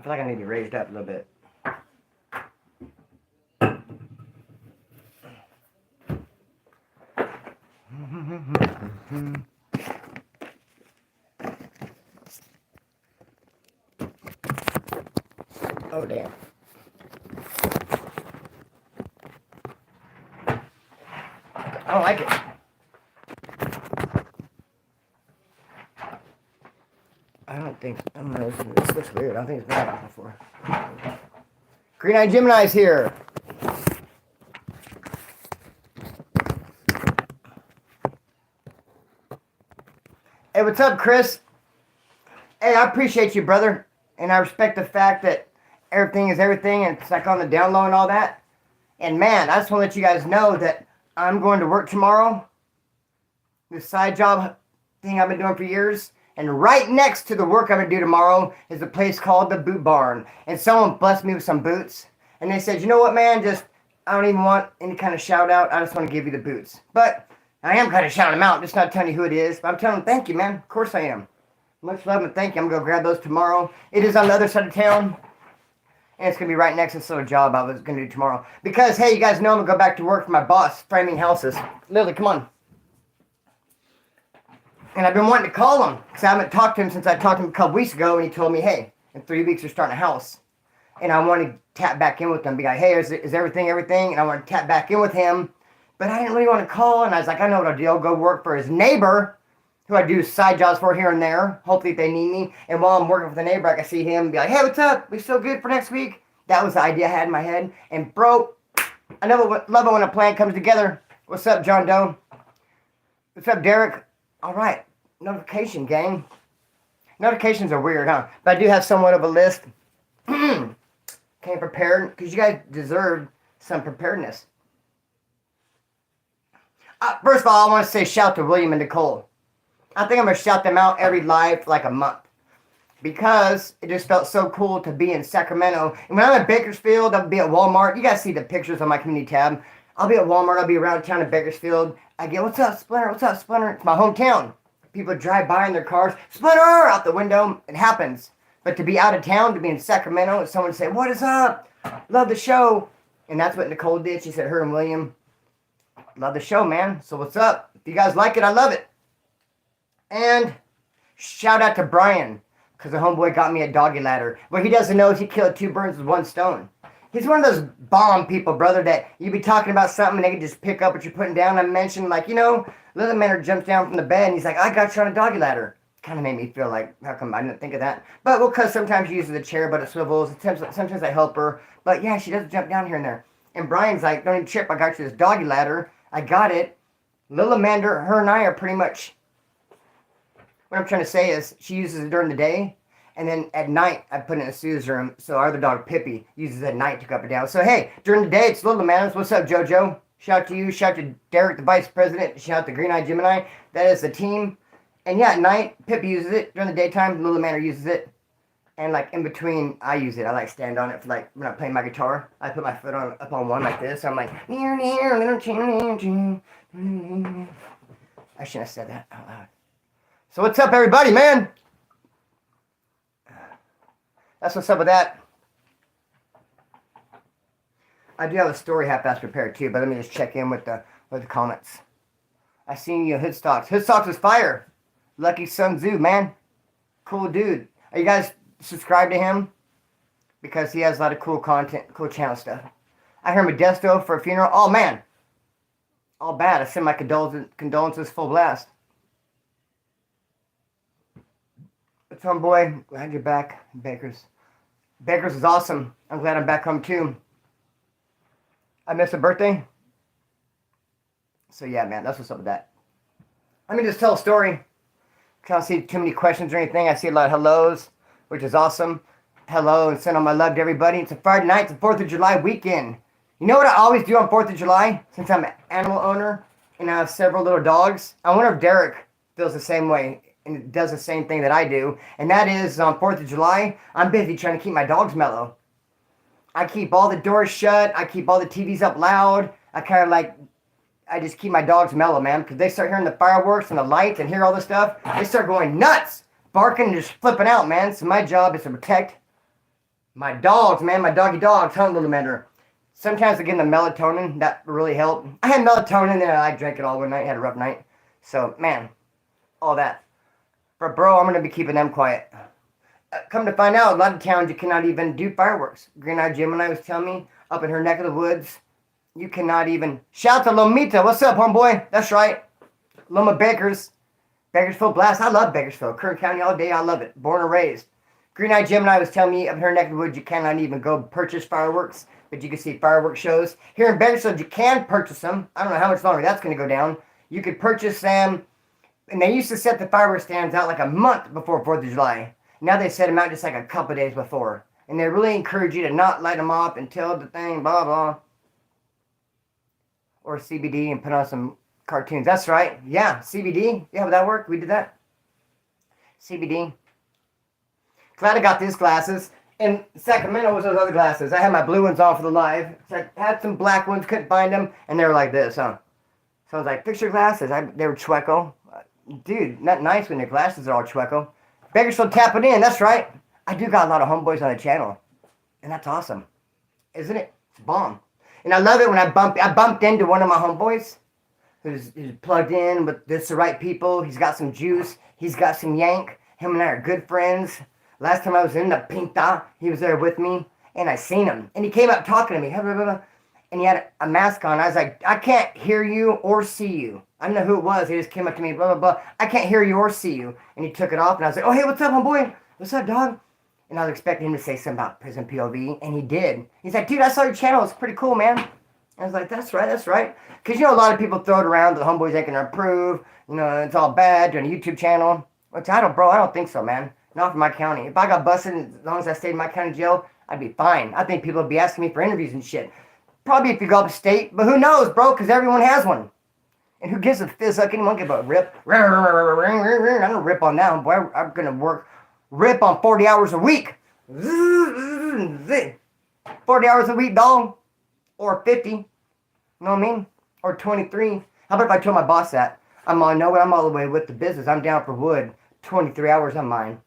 feel like I need to raise it up a little bit. Oh, damn. I don't like it. I don't know, this looks weird. I don't think it's been like that before. Green Eye Gemini's here. Hey, what's up, Chris? Hey, I appreciate you, brother. And I respect the fact that everything is everything and it's like on the down low and all that. And man, I just want to let you guys know that I'm going to work tomorrow. This side job thing I've been doing for years. And right next to the work I'm going to do tomorrow is a place called the Boot Barn. And someone blessed me with some boots. And they said, you know what, man, I don't even want any kind of shout out. I just want to give you the boots. But I am kind of shouting them out, just not telling you who it is. But I'm telling them, thank you, man. Of course I am. Much love and thank you. I'm going to go grab those tomorrow. It is on the other side of town. And it's going to be right next to this little job I was going to do tomorrow. Because, hey, you guys know I'm going to go back to work for my boss, framing houses. Lily, come on. And I've been wanting to call him because I haven't talked to him since I talked to him a couple weeks ago. And he told me, hey, in 3 weeks we're starting a house. And I want to tap back in with him. Be like, hey, is everything? And I want to tap back in with him. But I didn't really want to call. And I was like, I know what I'll do. I'll go work for his neighbor, who I do side jobs for here and there. Hopefully if they need me. And while I'm working for the neighbor, I can see him and be like, hey, what's up? We still good for next week? That was the idea I had in my head. And bro, I love it when a plan comes together. What's up, John Doe? What's up, Derek? All right. Notification, gang. Notifications are weird, huh? But I do have somewhat of a list. Came prepared because you guys deserve some preparedness. First of all, I want to say shout to William and Nicole. I think I'm going to shout them out every live for like a month. Because it just felt so cool to be in Sacramento. And when I'm at Bakersfield, I'll be at Walmart. You guys see the pictures on my community tab. I'll be at Walmart. I'll be around town at Bakersfield. I get, what's up, Splinter? What's up, Splinter? It's my hometown. People drive by in their cars. Splinter! Out the window. It happens. But to be out of town, to be in Sacramento, and someone say, what is up? Love the show. And that's what Nicole did. She said, her and William, love the show, man. So what's up? If you guys like it, I love it. And shout out to Brian. Because the homeboy got me a doggy ladder. What he doesn't know is he killed 2 birds with 1 stone. He's one of those bomb people, brother, that you be talking about something and they can just pick up what you're putting down. I mentioned, like, you know, Little Manor jumps down from the bed and he's like, I got you on a doggy ladder. Kind of made me feel like, how come I didn't think of that? But, well, because sometimes she uses the chair, but it swivels. Sometimes I help her. But, yeah, she does jump down here and there. And Brian's like, don't even trip. I got you this doggy ladder. I got it. Little Amanda, her and I are pretty much... What I'm trying to say is she uses it during the day, and then at night I put it in a Sue's room, so our other dog Pippi uses it at night to go up and down. So hey, during the day it's Little Amanda's. What's up, JoJo? Shout out to you. Shout out to Derek, the Vice President. Shout out to Green Eye Gemini. That is the team. And yeah, at night Pippi uses it. During the daytime, Little Amanda uses it. And like in between, I use it. I like stand on it for like when I'm playing my guitar. I put my foot up on one like this. So I'm like, I shouldn't have said that out loud. So what's up, everybody, man? That's what's up with that. I do have a story half-assed prepared too, but let me just check in with the comments. I seen you, Hoodstocks. Hoodstocks is fire. Lucky Sun Zoo, man. Cool dude. Are you guys subscribed to him? Because he has a lot of cool content, cool channel stuff. I heard Modesto for a funeral. Oh, man. All bad. I send my condolences full blast. What's on, boy? Glad you're back, Bakers. Bakers is awesome. I'm glad I'm back home, too. I missed a birthday. So, yeah, man, that's what's up with that. Let me just tell a story. I don't see too many questions or anything. I see a lot of hellos, which is awesome. Hello, and send all my love to everybody. It's a Friday night. It's the 4th of July weekend. You know what I always do on 4th of July? Since I'm an animal owner and I have several little dogs, I wonder if Derek feels the same way and does the same thing that I do. And that is, on 4th of July, I'm busy trying to keep my dogs mellow. I keep all the doors shut. I keep all the TVs up loud. I just keep my dogs mellow, man. Because they start hearing the fireworks and the lights and hear all this stuff. They start going nuts. Barking and just flipping out, man. So my job is to protect My dogs, man, my doggy dogs, huh, little Mender? Sometimes I get the melatonin, that really helped. I had melatonin and I drank it all one night, had a rough night. So, man, all that. For bro, I'm going to be keeping them quiet. Come to find out, a lot of towns you cannot even do fireworks. Green Eye Gemini was telling me, up in her neck of the woods, you cannot even. Shout to Lomita, what's up, homeboy? That's right. Loma Bakers, Bakersfield Blast. I love Bakersfield. Kern County all day, I love it. Born and raised. Green Eye Gemini was telling me, up in her neck of the woods, you cannot even go purchase fireworks, but you can see fireworks shows. Here in Bakersfield, you can purchase them. I don't know how much longer that's going to go down. You could purchase them, and they used to set the fireworks stands out like a month before 4th of July. Now they set them out just like a couple days before. And they really encourage you to not light them off until the thing, blah, blah. Or CBD and put on some cartoons. That's right. Yeah, CBD. Yeah, would that work? We did that. CBD. Glad I got these glasses. In Sacramento was those other glasses. I had my blue ones on for the live. So I had some black ones, couldn't find them. And they were like this, huh? So I was like, fix your glasses. They were Chueco. Dude, not nice when your glasses are all Chueco. Bakersfield tapping in, that's right. I do got a lot of homeboys on the channel. And that's awesome. Isn't it? It's bomb. And I love it when I bumped into one of my homeboys who's plugged in with the right people. He's got some juice. He's got some yank. Him and I are good friends. Last time I was in the Pinta, he was there with me. And I seen him. And he came up talking to me. And he had a mask on. I was like, I can't hear you or see you. I don't know who it was. He just came up to me, blah, blah, blah. I can't hear you or see you. And he took it off. And I was like, oh, hey, what's up, homeboy? What's up, dog? And I was expecting him to say something about prison POV. And he did. He's like, dude, I saw your channel. It's pretty cool, man. I was like, that's right, that's right. Because, you know, a lot of people throw it around. The homeboys ain't going to approve. You know, it's all bad doing a YouTube channel. Which I don't think so, man. Not for my county. If I got busted, as long as I stayed in my county jail, I'd be fine. I think people would be asking me for interviews and shit. Probably if you go upstate. But who knows, bro? Because everyone has one. And who gives a fizz like anyone give a rip? I don't rip on that, boy. I'm going to rip on 40 hours a week. 40 hours a week, dog. Or 50. You know what I mean? Or 23. How about if I told my boss that? I'm all the way with the business. I'm down for wood. 23 hours on mine.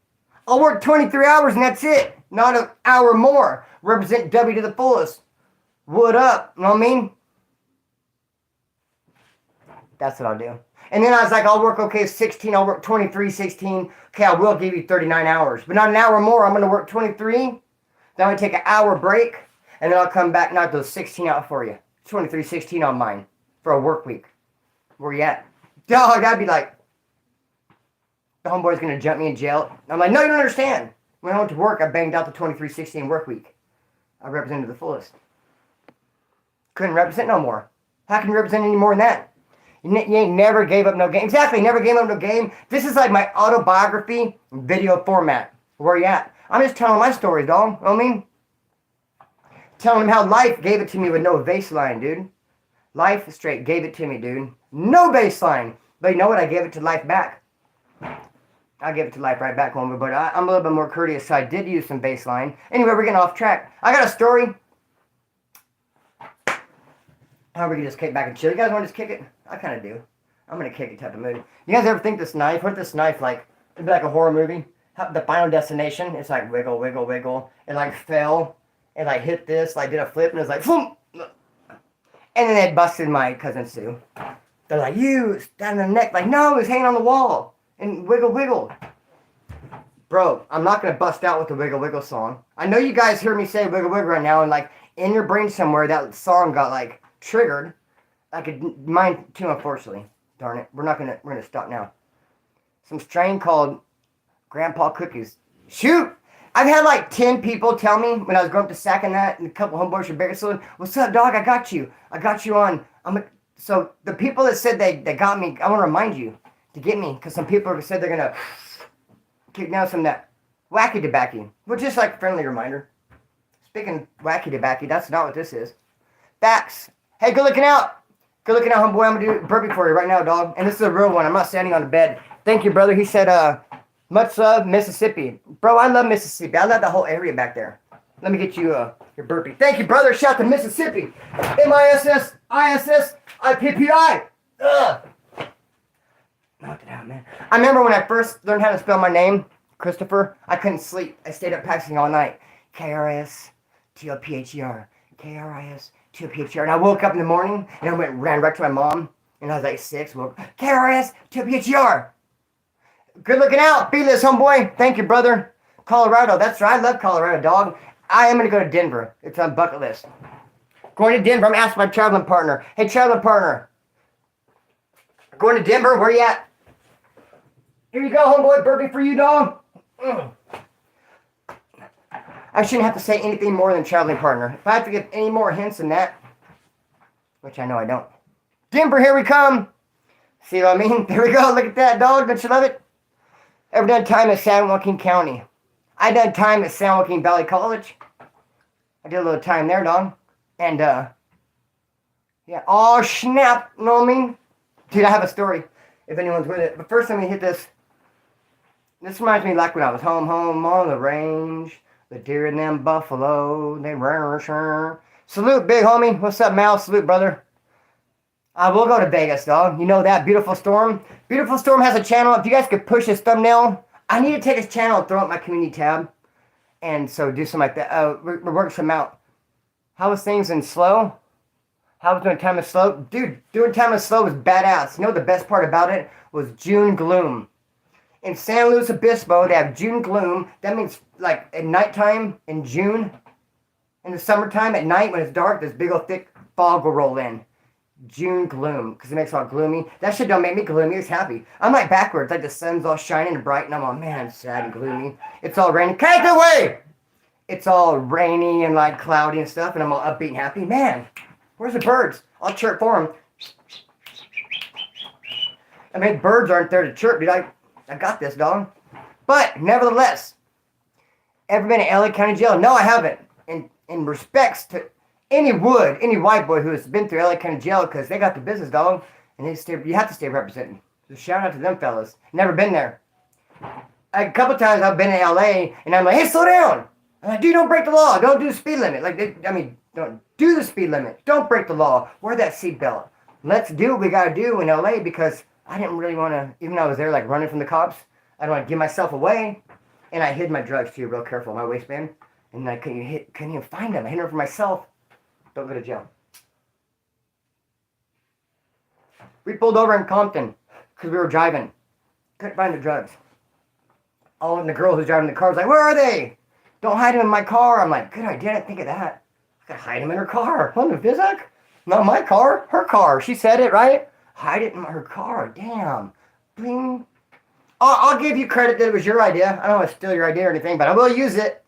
I'll work 23 hours and that's it. Not an hour more. Represent W to the fullest. Wood up. You know what I mean? That's what I'll do. And then I was like, I'll work, 16. I'll work 23, 16. Okay, I will give you 39 hours. But not an hour more. I'm going to work 23. Then I'm going to take an hour break. And then I'll come back, knock those 16 out for you. 23, 16 on mine. For a work week. Where you at? Dog, I'd be like, the homeboy's going to jump me in jail. I'm like, no, you don't understand. When I went to work, I banged out the 23, 16 work week. I represented the fullest. Couldn't represent no more. How can you represent any more than that? You ain't never gave up no game. Exactly, never gave up no game. This is like my autobiography video format. Where you at? I'm just telling my story, dog. You know what I mean? Telling them how life gave it to me with no baseline, dude. Life straight gave it to me, dude. No baseline. But you know what? I gave it to life back. I'll give it to life right back, homie. But I'm a little bit more courteous, so I did use some baseline. Anyway, we're getting off track. I got a story. How we can just kick back and chill. You guys want to just kick it? I kind of do. I'm going to kick it type of mood. You guys ever think this knife, what this knife like, it'd be like a horror movie? The Final Destination, it's like wiggle, wiggle, wiggle. It like fell and like hit this, like did a flip and it was like, boom. And then it busted my cousin Sue. They're like, you, down in the neck. Like, no, it was hanging on the wall. And wiggle, wiggle. Bro, I'm not going to bust out with the wiggle, wiggle song. I know you guys hear me say wiggle, wiggle right now. And like in your brain somewhere, that song got like triggered. Mine too, unfortunately. Darn it. We're gonna stop now. Some strain called Grandpa Cookies. Shoot! I've had like 10 people tell me when I was going up to Sac and that, and a couple homeboys from Bakersfield, what's up, dog? I got you on. So the people that said they got me, I want to remind you to get me, because some people have said they're gonna kick down some of that wacky tobacco, which is like a friendly reminder. Speaking of wacky tobacco, that's not what this is. Facts. Hey, good looking out. Good looking out, homeboy. I'm going to do a burpee for you right now, dog. And this is a real one. I'm not standing on the bed. Thank you, brother. He said, much love, Mississippi. Bro, I love Mississippi. I love the whole area back there. Let me get you your burpee. Thank you, brother. Shout to Mississippi. M-I-S-S-I-S-S-I-P-P-I. Ugh. Knocked it out, man. I remember when I first learned how to spell my name, Christopher, I couldn't sleep. I stayed up practicing all night. KRS TOPHER. KRIS TOPHER. And I woke up in the morning and I ran right to my mom. And I was like 6. Woke KRS TOPHER. Good looking out. Be this, homeboy. Thank you, brother. Colorado. That's right. I love Colorado, dog. I am going to go to Denver. It's on bucket list. Going to Denver. I'm asking my traveling partner. Hey, traveling partner. Going to Denver. Where you at? Here you go, homeboy. Burpee for you, dog. I shouldn't have to say anything more than traveling partner. If I have to give any more hints than that, which I know I don't. Denver, here we come. See what I mean? There we go. Look at that, dog. Don't you love it? Ever done time in San Joaquin County? I done time at San Joaquin Valley College. I did a little time there, dog. And, yeah. Oh, snap. You know what I mean? Dude, I have a story, if anyone's with it. But first, let me hit this. This reminds me like when I was home on the range. The deer and them buffalo, they run. Salute, big homie. What's up, Mal? Salute, brother. I will go to Vegas, dog. You know that. Beautiful Storm. Beautiful Storm has a channel. If you guys could push his thumbnail, I need to take his channel and throw up my community tab. And so do something like that. We're working some out. How was things in Slow? How was doing time in Slow? Dude, doing time in Slow was badass. You know the best part about it was June Gloom. In San Luis Obispo, they have June Gloom. That means like at nighttime in June. In the summertime at night when it's dark, this big old thick fog will roll in. June Gloom, because it makes it all gloomy. That shit don't make me gloomy, it's happy. I'm like backwards, like the sun's all shining and bright, and I'm all, man, I'm sad and gloomy. It's all rainy. Take it away! It's all rainy and like cloudy and stuff, and I'm all upbeat and happy. Man, where's the birds? I'll chirp for them. I mean, birds aren't there to chirp, dude. I got this, dog. But, nevertheless, ever been to LA County Jail? No, I haven't. In respects to any white boy who has been through LA County Jail, because they got the business, dog, and you have to stay representing. So shout out to them fellas. Never been there. A couple times I've been in LA, and I'm like, hey, slow down. I'm like, dude, don't break the law. Don't do the speed limit. Don't do the speed limit. Don't break the law. Wear that seatbelt. Let's do what we got to do in LA, because I didn't really want to, even though I was there like running from the cops, I don't want to give myself away. And I hid my drugs too, real careful, in my waistband. And I couldn't even find them. I hid them for myself. Don't go to jail. We pulled over in Compton because we were driving. Couldn't find the drugs. Oh, and the girl who's driving the car was like, where are they? Don't hide them in my car. I'm like, good idea. I didn't think of that. I gotta hide them in her car. What the Vizak? Not my car. Her car. She said it, right? Hide it in her car. Damn. Bling. I'll give you credit that it was your idea. I don't want to steal your idea or anything, but I will use it.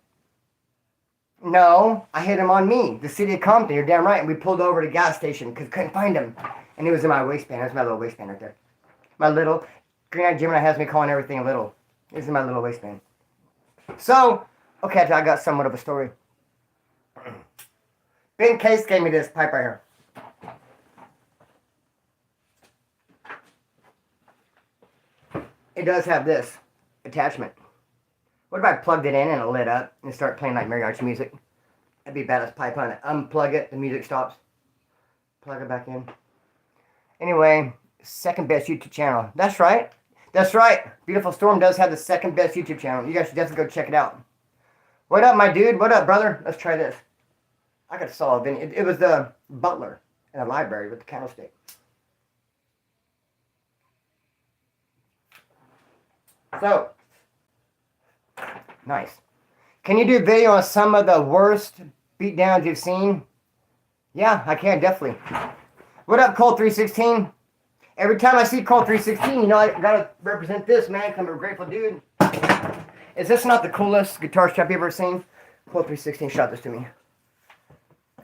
No, I hid him on me. The city of Compton. You're damn right. And we pulled over to a gas station because couldn't find him. And he was in my waistband. That's my little waistband right there. My little. Green Eyed Gemini has me calling everything a little. This is my little waistband. So, okay, I got somewhat of a story. Ben Case gave me this pipe right here. It does have this attachment. What if I plugged it in and it lit up and start playing like mariachi music? That'd be a badass pipe on it. Unplug it, the music stops. Plug it back in. Anyway, second best YouTube channel. That's right. That's right. Beautiful Storm does have the second best YouTube channel. You guys should definitely go check it out. What up, my dude? What up, brother? Let's try this. I got a solid video. It was the butler in a library with the candlestick. So, nice. Can you do a video on some of the worst beatdowns you've seen? Yeah, I can, definitely. What up, Colt316? Every time I see Colt316, you know, I gotta represent this, man, because I'm a grateful dude. Is this not the coolest guitar strap you've ever seen? Colt316 shot this to me.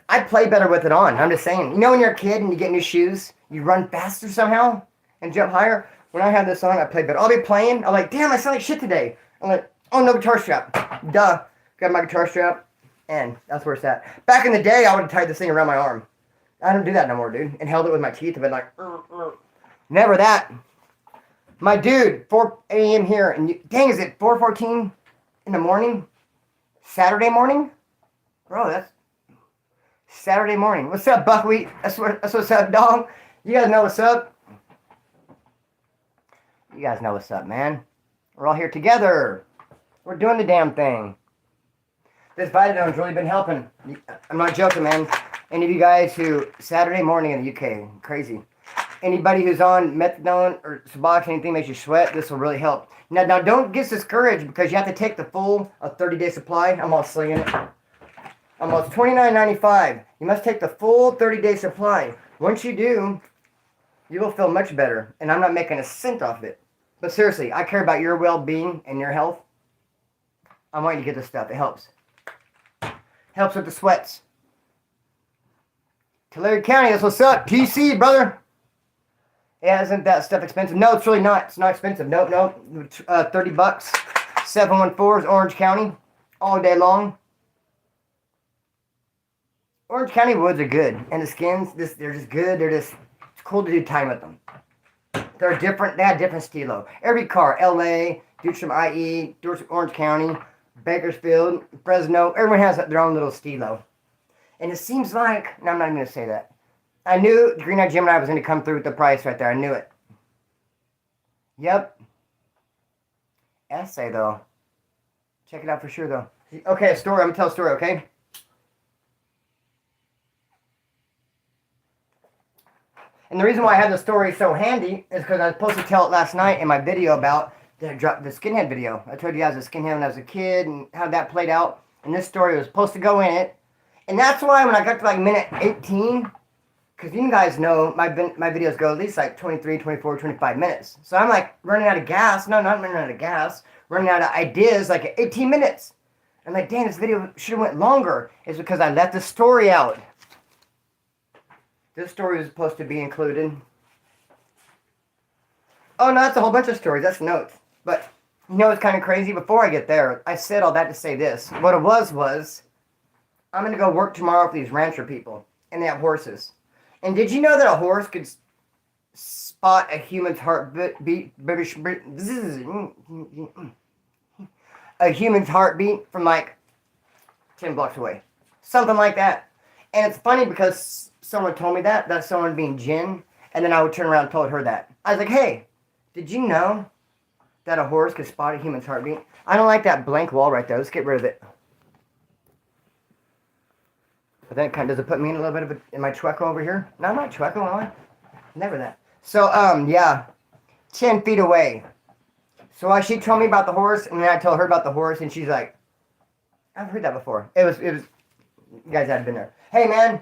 I play better with it on, I'm just saying. You know when you're a kid and you get new shoes, you run faster somehow and jump higher? When I have this on, I play better. I'll be playing, I'm like, damn, I sound like shit today. I'm like, oh, no guitar strap. Duh. Got my guitar strap, and that's where it's at. Back in the day, I would have tied this thing around my arm. I don't do that no more, dude. And held it with my teeth and been like, Never that. My dude, 4 a.m. here, and dang, is it 4:14 in the morning? Saturday morning? Bro, that's Saturday morning. What's up, Buckwheat? That's what's up, dog. You guys know what's up. You guys know what's up, man. We're all here together. We're doing the damn thing. This Vitadone's really been helping. I'm not joking, man. Any of you guys who, Saturday morning in the UK, crazy. Anybody who's on methadone or Suboxone, anything makes you sweat, this will really help. Now don't get discouraged because you have to take the full 30-day supply. I'm all slinging it. Almost $29.95. You must take the full 30-day supply. Once you do, you will feel much better. And I'm not making a cent off it. But seriously, I care about your well-being and your health. I want you to get this stuff. It helps. Helps with the sweats. Tulare County, that's what's up. TC, brother. Yeah, isn't that stuff expensive? No, it's really not. It's not expensive. Nope. $30. 714 is Orange County. All day long. Orange County woods are good. And the skins, they're just good. It's cool to do time with them. They're different. They have different stilo. Every car, LA, dudes from IE, dudes from Orange County, Bakersfield, Fresno, everyone has their own little stilo. And it seems like, no, I'm not even going to say that. I knew Green Eye Gemini was going to come through with the price right there. I knew it. Yep. Essay, though. Check it out for sure, though. Okay, a story. I'm going to tell a story, okay? And the reason why I have the story so handy is because I was supposed to tell it last night in my video about the skinhead video. I told you guys the skinhead when I was a kid and how that played out. And this story was supposed to go in it. And that's why when I got to like minute 18... Because you guys know my videos go at least like 23, 24, 25 minutes. So I'm like running out of gas. No, not running out of gas. Running out of ideas like 18 minutes. I'm like, damn, this video should have went longer. It's because I left the story out. This story was supposed to be included. Oh, no, that's a whole bunch of stories. That's notes. But you know what's kind of crazy? Before I get there, I said all that to say this. What it was, I'm going to go work tomorrow for these rancher people. And they have horses. And did you know that a horse could spot a human's heartbeat? A human's heartbeat from like 10 blocks away. Something like that. And it's funny because someone told me that someone being Jen, and then I would turn around and told her that. I was like, hey, did you know that a horse could spot a human's heartbeat? I don't like that blank wall right there. Let's get rid of it. But then it kind of, does it put me in a little bit of in my Chueco over here? No, I'm not Chueco, am I? Never that. So, yeah. 10 feet away. So she told me about the horse, and then I told her about the horse, and she's like, I've heard that before. It was, you guys had been there. Hey, man,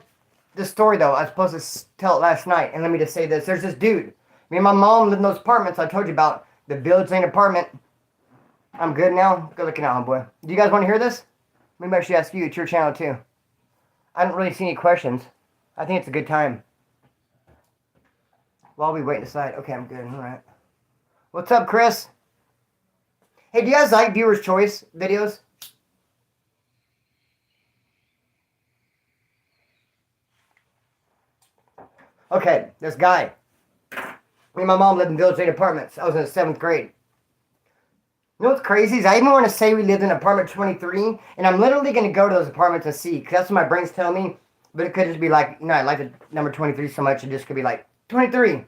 this story, though, I was supposed to tell it last night, and let me just say this. There's this dude. Me and my mom lived in those apartments I told you about. The Village Lane apartment. I'm good now. Good looking out, homeboy. Do you guys want to hear this? Maybe I should ask you. It's your channel, too. I don't really see any questions. I think it's a good time. While we wait to decide. Okay, I'm good. All right. What's up, Chris? Hey, do you guys like Viewer's Choice videos? Okay, this guy. Me and my mom lived in Village 8 apartments. I was in the 7th grade. You know what's crazy is I even want to say we lived in apartment 23, and I'm literally going to go to those apartments and see, because that's what my brain's telling me, but it could just be like, no, I like the number 23 so much, it just could be like 23,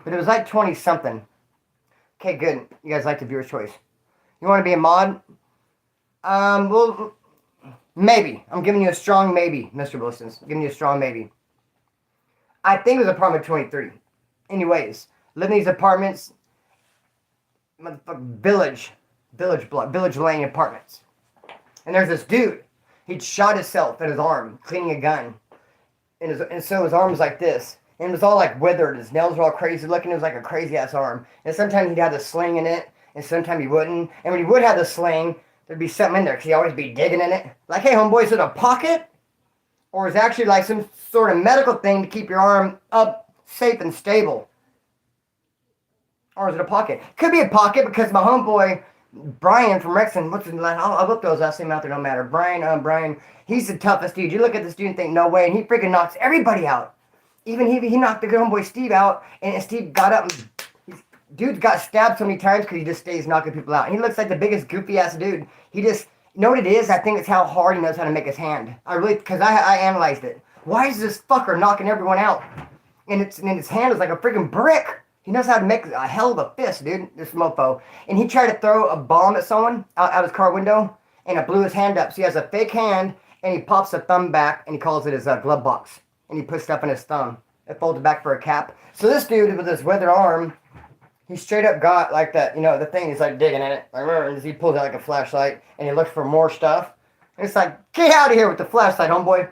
but it was like 20-something. Okay, good. You guys like the Viewer's Choice. You want to be a mod? Well, maybe. I'm giving you a strong maybe, Mr. Wilson's. I'm giving you a strong maybe. I think it was apartment 23. Anyways, live in these apartments, motherfucking Village Lane apartments. And there's this dude. He'd shot himself in his arm, cleaning a gun. And so his arm was like this. And it was all like withered. His nails were all crazy looking. It was like a crazy ass arm. And sometimes he'd have the sling in it. And sometimes he wouldn't. And when he would have the sling, there'd be something in there. Because he'd always be digging in it. Like, hey, homeboy, is it a pocket? Or is it actually like some sort of medical thing to keep your arm up, safe and stable? Or is it a pocket? Could be a pocket because my homeboy, Brian from Rexon, what's his last? I'll look those last name out there, no matter. Brian, he's the toughest dude. You look at this dude and think, no way, and he freaking knocks everybody out. Even he knocked the good homeboy Steve out, and Steve got up. And dude got stabbed so many times because he just stays knocking people out. And he looks like the biggest goofy ass dude. He just, you know what it is? I think it's how hard he knows how to make his hand. Because I analyzed it. Why is this fucker knocking everyone out? And his hand is like a freaking brick. He knows how to make a hell of a fist, dude, this mofo. And he tried to throw a bomb at someone out his car window, and it blew his hand up. So he has a fake hand, and he pops the thumb back, and he calls it his glove box. And he puts stuff in his thumb. It folds back for a cap. So this dude with his withered arm, he straight up got like that, the thing, he's like digging in it. I remember as he pulls out like a flashlight, and he looks for more stuff. And it's like, get out of here with the flashlight, homeboy.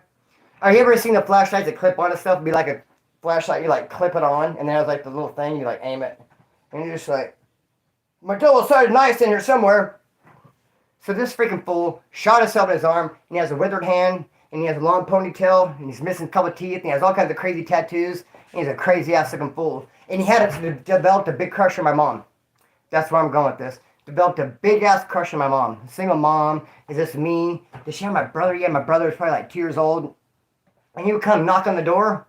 Have you ever seen the flashlights that clip onto stuff? It'd be like a flashlight, you like clip it on, and then there's like the little thing, you like aim it. And you're just like, my double-sided knife's in here somewhere. So this freaking fool shot himself in his arm, and he has a withered hand, and he has a long ponytail, and he's missing a couple of teeth, and he has all kinds of crazy tattoos, and he's a crazy-ass looking fool. And he had developed a big crush on my mom. That's where I'm going with this. Developed a big-ass crush on my mom. Single mom. Is this me? Did she have my brother? Yeah, my brother was probably like 2 years old. And he would come knock on the door.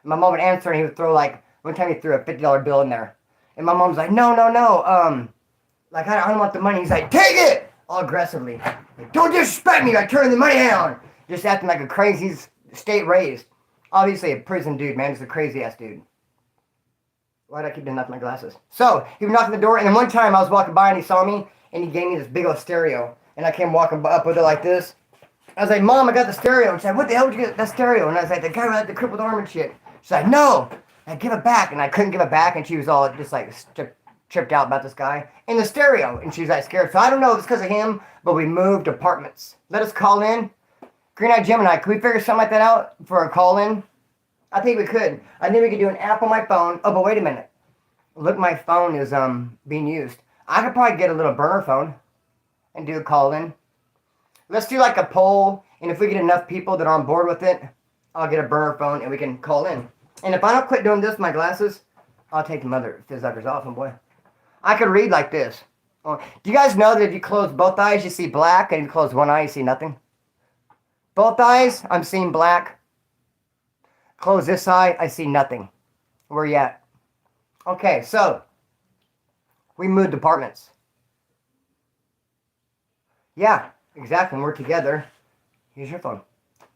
And my mom would answer, and he would throw like, one time he threw a $50 bill in there. And my mom's like, no. Like, I don't want the money. He's like, take it! All aggressively. Like, don't disrespect me. I turn the money down. Just acting like a crazy state raised. Obviously a prison dude, man. He's a crazy ass dude. Why do I keep doing that with my glasses? So, he would knock on the door, and then one time I was walking by and he saw me, and he gave me this big old stereo. And I came walking up with it like this. I was like, Mom, I got the stereo. And she's like, what the hell did you get that stereo? And I was like, the guy with the crippled arm and shit. She's like, no. I give it back. And I couldn't give it back, and she was all just like tripped out about this guy. And the stereo. And she was like scared. So I don't know if it's because of him, but we moved apartments. Let us call in. Green Eye Gemini, can we figure something like that out for a call-in? I think we could. I think we could do an app on my phone. Oh, but wait a minute. Look, my phone is being used. I could probably get a little burner phone and do a call-in. Let's do like a poll, and if we get enough people that are on board with it, I'll get a burner phone and we can call in. And if I don't quit doing this with my glasses, I'll take the mother fizzsuckers off, boy. I could read like this. Do you guys know that if you close both eyes, you see black, and if you close one eye, you see nothing? Both eyes, I'm seeing black. Close this eye, I see nothing. Where you at? Okay, so we moved apartments. Yeah, exactly. We're together. Here's your phone.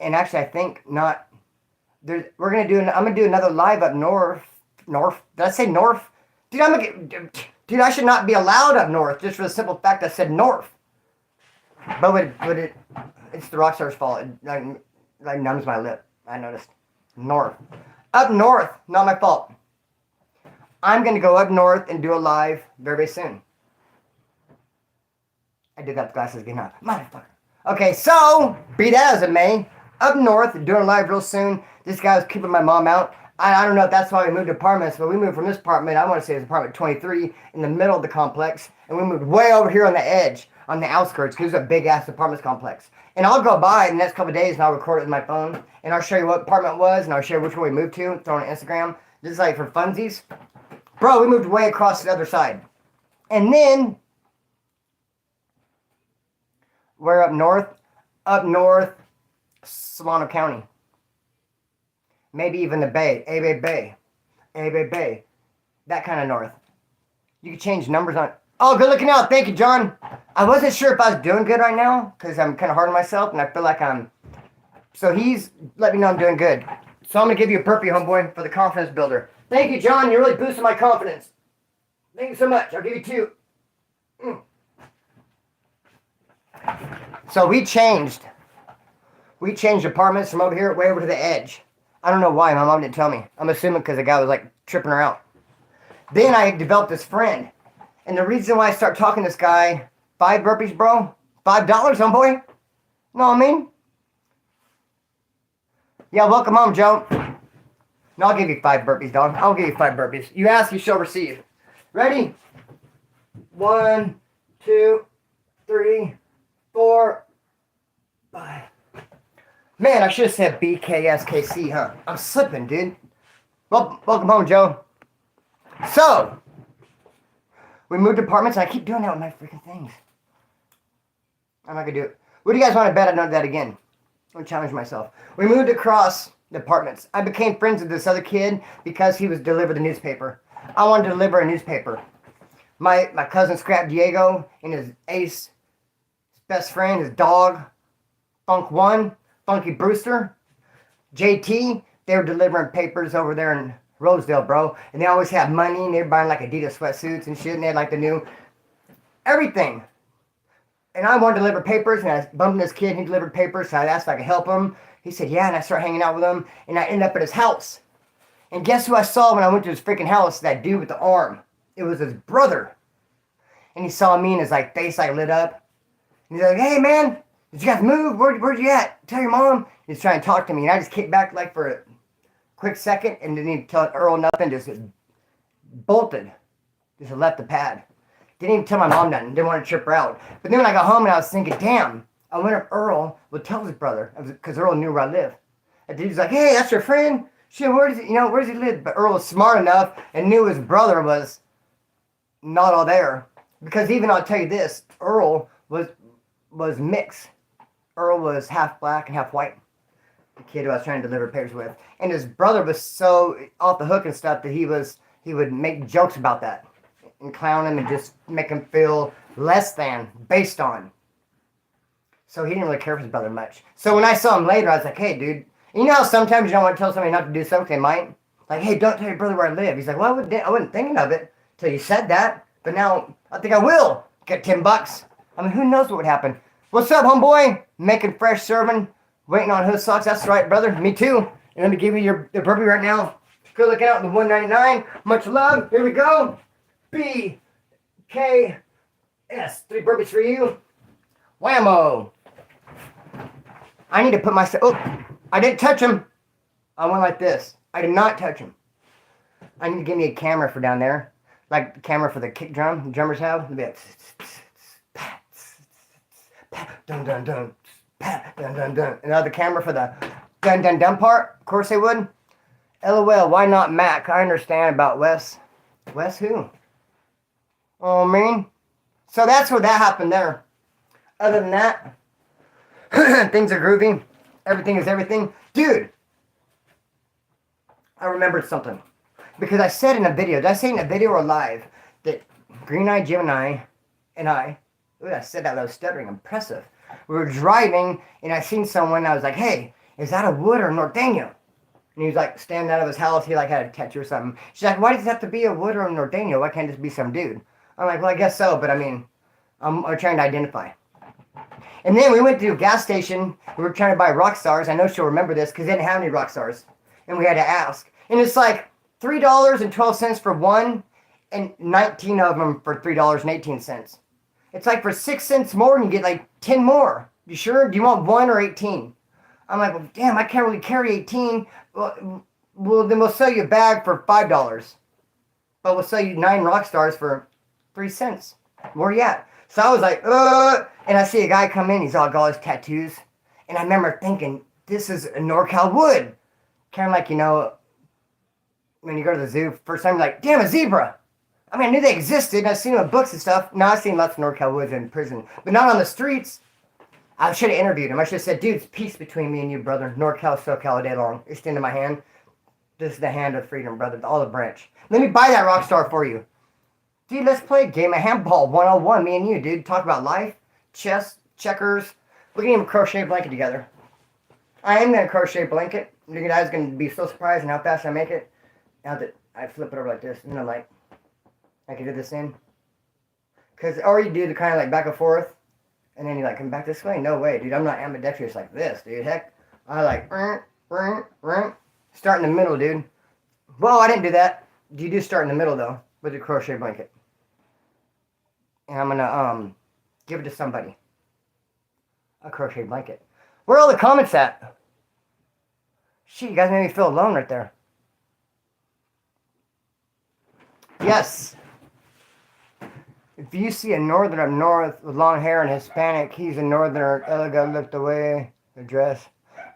And actually, I think not. I'm gonna do another live up north. North? Did I say north? Dude, I should not be allowed up north just for the simple fact I said north. But it's the Rockstar's fault. It like numbs my lip. I noticed. North. Up north. Not my fault. I'm going to go up north and do a live very, very soon. I did that with glasses again. Motherfucker. Okay, so, be that as it may, up north, doing a live real soon. This guy was keeping my mom out. I don't know if that's why we moved apartments, but we moved from this apartment, I want to say it's apartment 23, in the middle of the complex, and we moved way over here on the edge, on the outskirts, because it's a big-ass apartment complex. And I'll go by in the next couple of days, and I'll record it with my phone, and I'll show you what apartment it was, and I'll show you which one we moved to, throw it on Instagram. This is like for funsies. Bro, we moved way across the other side. And then, we're up north, Solano County. Maybe even the Bay, Bay. That kind of north. You can change numbers on. Oh, good looking out. Thank you, John. I wasn't sure if I was doing good right now because I'm kind of hard on myself and I feel like I'm. So he's let me know I'm doing good. So I'm going to give you a burpee, homeboy, for the confidence builder. Thank you, John. You're really boosting my confidence. Thank you so much. I'll give you 2. So we changed apartments from over here way over to the edge. I don't know why. My mom didn't tell me. I'm assuming because the guy was like tripping her out. Then I developed this friend. And the reason why I start talking to this guy, 5 burpees, bro. $5, homeboy. Know what I mean? Yeah, welcome home, Joe. No, I'll give you 5 burpees, dog. I'll give you 5 burpees. You ask, you shall receive. Ready? 1, 2, 3, 4, 5. Man, I should have said BKSKC, huh? I'm slipping, dude. Well, welcome home, Joe. So, we moved apartments, and I keep doing that with my freaking things. I'm not going to do it. What do you guys want to bet I don't do that again? I'm going to challenge myself. We moved across the apartments. I became friends with this other kid because he was delivering the newspaper. I wanted to deliver a newspaper. My cousin Scrap Diego and his ace, his best friend, his dog, Funk One, Funky Brewster, JT, they were delivering papers over there in Rosedale, bro. And they always had money, and they were buying like Adidas sweatsuits and shit, and they had like the new everything. And I wanted to deliver papers, and I bumped this kid, and he delivered papers, so I asked if I could help him. He said, yeah, and I started hanging out with him, and I ended up at his house. And guess who I saw when I went to his freaking house? That dude with the arm. It was his brother. And he saw me, and his like face like lit up. And he's like, hey, man, did you guys move? Where'd you at? Tell your mom. He's trying to talk to me, and I just kicked back like for a quick second, and didn't even tell Earl nothing, just bolted. Just left the pad. Didn't even tell my mom nothing. Didn't want to trip her out. But then when I got home and I was thinking, damn, I wonder if Earl would tell his brother, because Earl knew where I live. And dude's like, hey, that's your friend? Shit, where does he live? But Earl was smart enough and knew his brother was not all there. Because even, I'll tell you this, Earl was mixed. Earl was half black and half white. The kid who I was trying to deliver papers with. And his brother was so off the hook and stuff that he would make jokes about that. And clown him and just make him feel less than, based on. So he didn't really care for his brother much. So when I saw him later, I was like, hey, dude. You know how sometimes you don't want to tell somebody not to do something they might? Like, hey, don't tell your brother where I live. He's like, well, I wasn't thinking of it until you said that. But now, I think I will. Get $10. I mean, who knows what would happen. What's up, homeboy? Making fresh serving. Waiting on hood socks. That's right, brother. Me too. And let me give you the burpee right now. Good looking out in the $1.99. Much love. Here we go. BKS. 3 burpees for you. Whammo. I need to put myself... Oh, I didn't touch him. I went like this. I did not touch him. I need to give me a camera for down there. Like the camera for the kick drum the drummers have. It'll be like... Dun, dun, dun. Dun, dun, dun. Another camera for the dun, dun, dun part. Of course they would. LOL, why not Mac? I understand about Wes. Wes who? Oh, man. So that's what that happened there. Other than that, things are groovy. Everything is everything. Dude, I remembered something. Because I said in a video, did I say in a video or live, that Green Eye Gemini and I said that, I was stuttering, impressive. We were driving, and I seen someone, and I was like, hey, is that a Wood or North Daniel? And he was like, standing out of his house, he like had a tattoo or something. She's like, why does it have to be a Wood or a North Daniel? Why can't it just be some dude? I'm like, well, I guess so, but I mean, I'm trying to identify. And then we went to a gas station. We were trying to buy Rockstars. I know she'll remember this because they didn't have any Rockstars. And we had to ask. And it's like $3.12 for one and 19 of them for $3.18. It's like for 6 cents more and you get like 10 more. You sure? Do you want 1 or 18? I'm like, well, damn, I can't really carry 18. Well, then we'll sell you a bag for $5. But we'll sell you 9 Rockstars for 3 cents. Where you at? So I was like, and I see a guy come in, he's all got his tattoos. And I remember thinking, this is a NorCal Wood. Kind of like, you know, when you go to the zoo, first time you're like, damn, a zebra. I mean, I knew they existed. I've seen them in books and stuff. No, I've seen lots of NorCal Woods in prison. But not on the streets. I should have interviewed him. I should have said, dude, it's peace between me and you, brother. NorCal, SoCal, all day long. Extended my hand. This is the hand of freedom, brother. Olive branch. Let me buy that Rockstar for you. Dude, let's play a game of handball 101. Me and you, dude. Talk about life, chess, checkers. We can even crochet a blanket together. I am going to crochet a blanket. You guys are going to be so surprised at how fast I make it. Now that I flip it over like this. And I'm like, I can do this in. Because, or you do the kind of like back and forth. And then you like come back this way. No way, dude. I'm not ambidextrous like this, dude. Heck, I like, start in the middle, dude. Whoa, I didn't do that. You do start in the middle, though, with your crochet blanket. And I'm going to give it to somebody. A crochet blanket. Where are all the comments at? Shit, you guys made me feel alone right there. Yes. If you see a northerner up north with long hair and Hispanic, he's a northerner. Elegant looked away. The dress.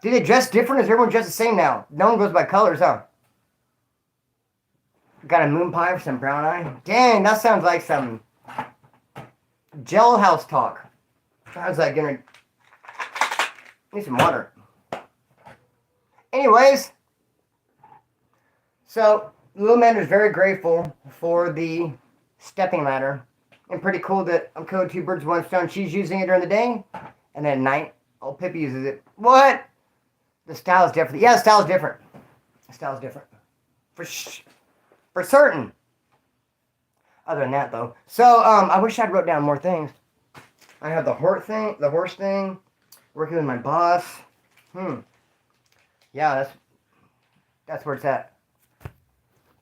Do they dress different? Is everyone dressed the same now? No one goes by colors, huh? Got a moon pie for some brown eye? Dang, that sounds like some jailhouse talk. Sounds like gonna need some water. Anyways, so Little Man is very grateful for the stepping ladder. And pretty cool that I'm killing 2 birds with 1 stone. She's using it during the day, and then at night, old Pippi uses it. What? The style is different. Yeah, the style is different. The style is different. For certain. Other than that, though. So, I wish I'd wrote down more things. I have the horse thing, working with my boss. Yeah, that's where it's at.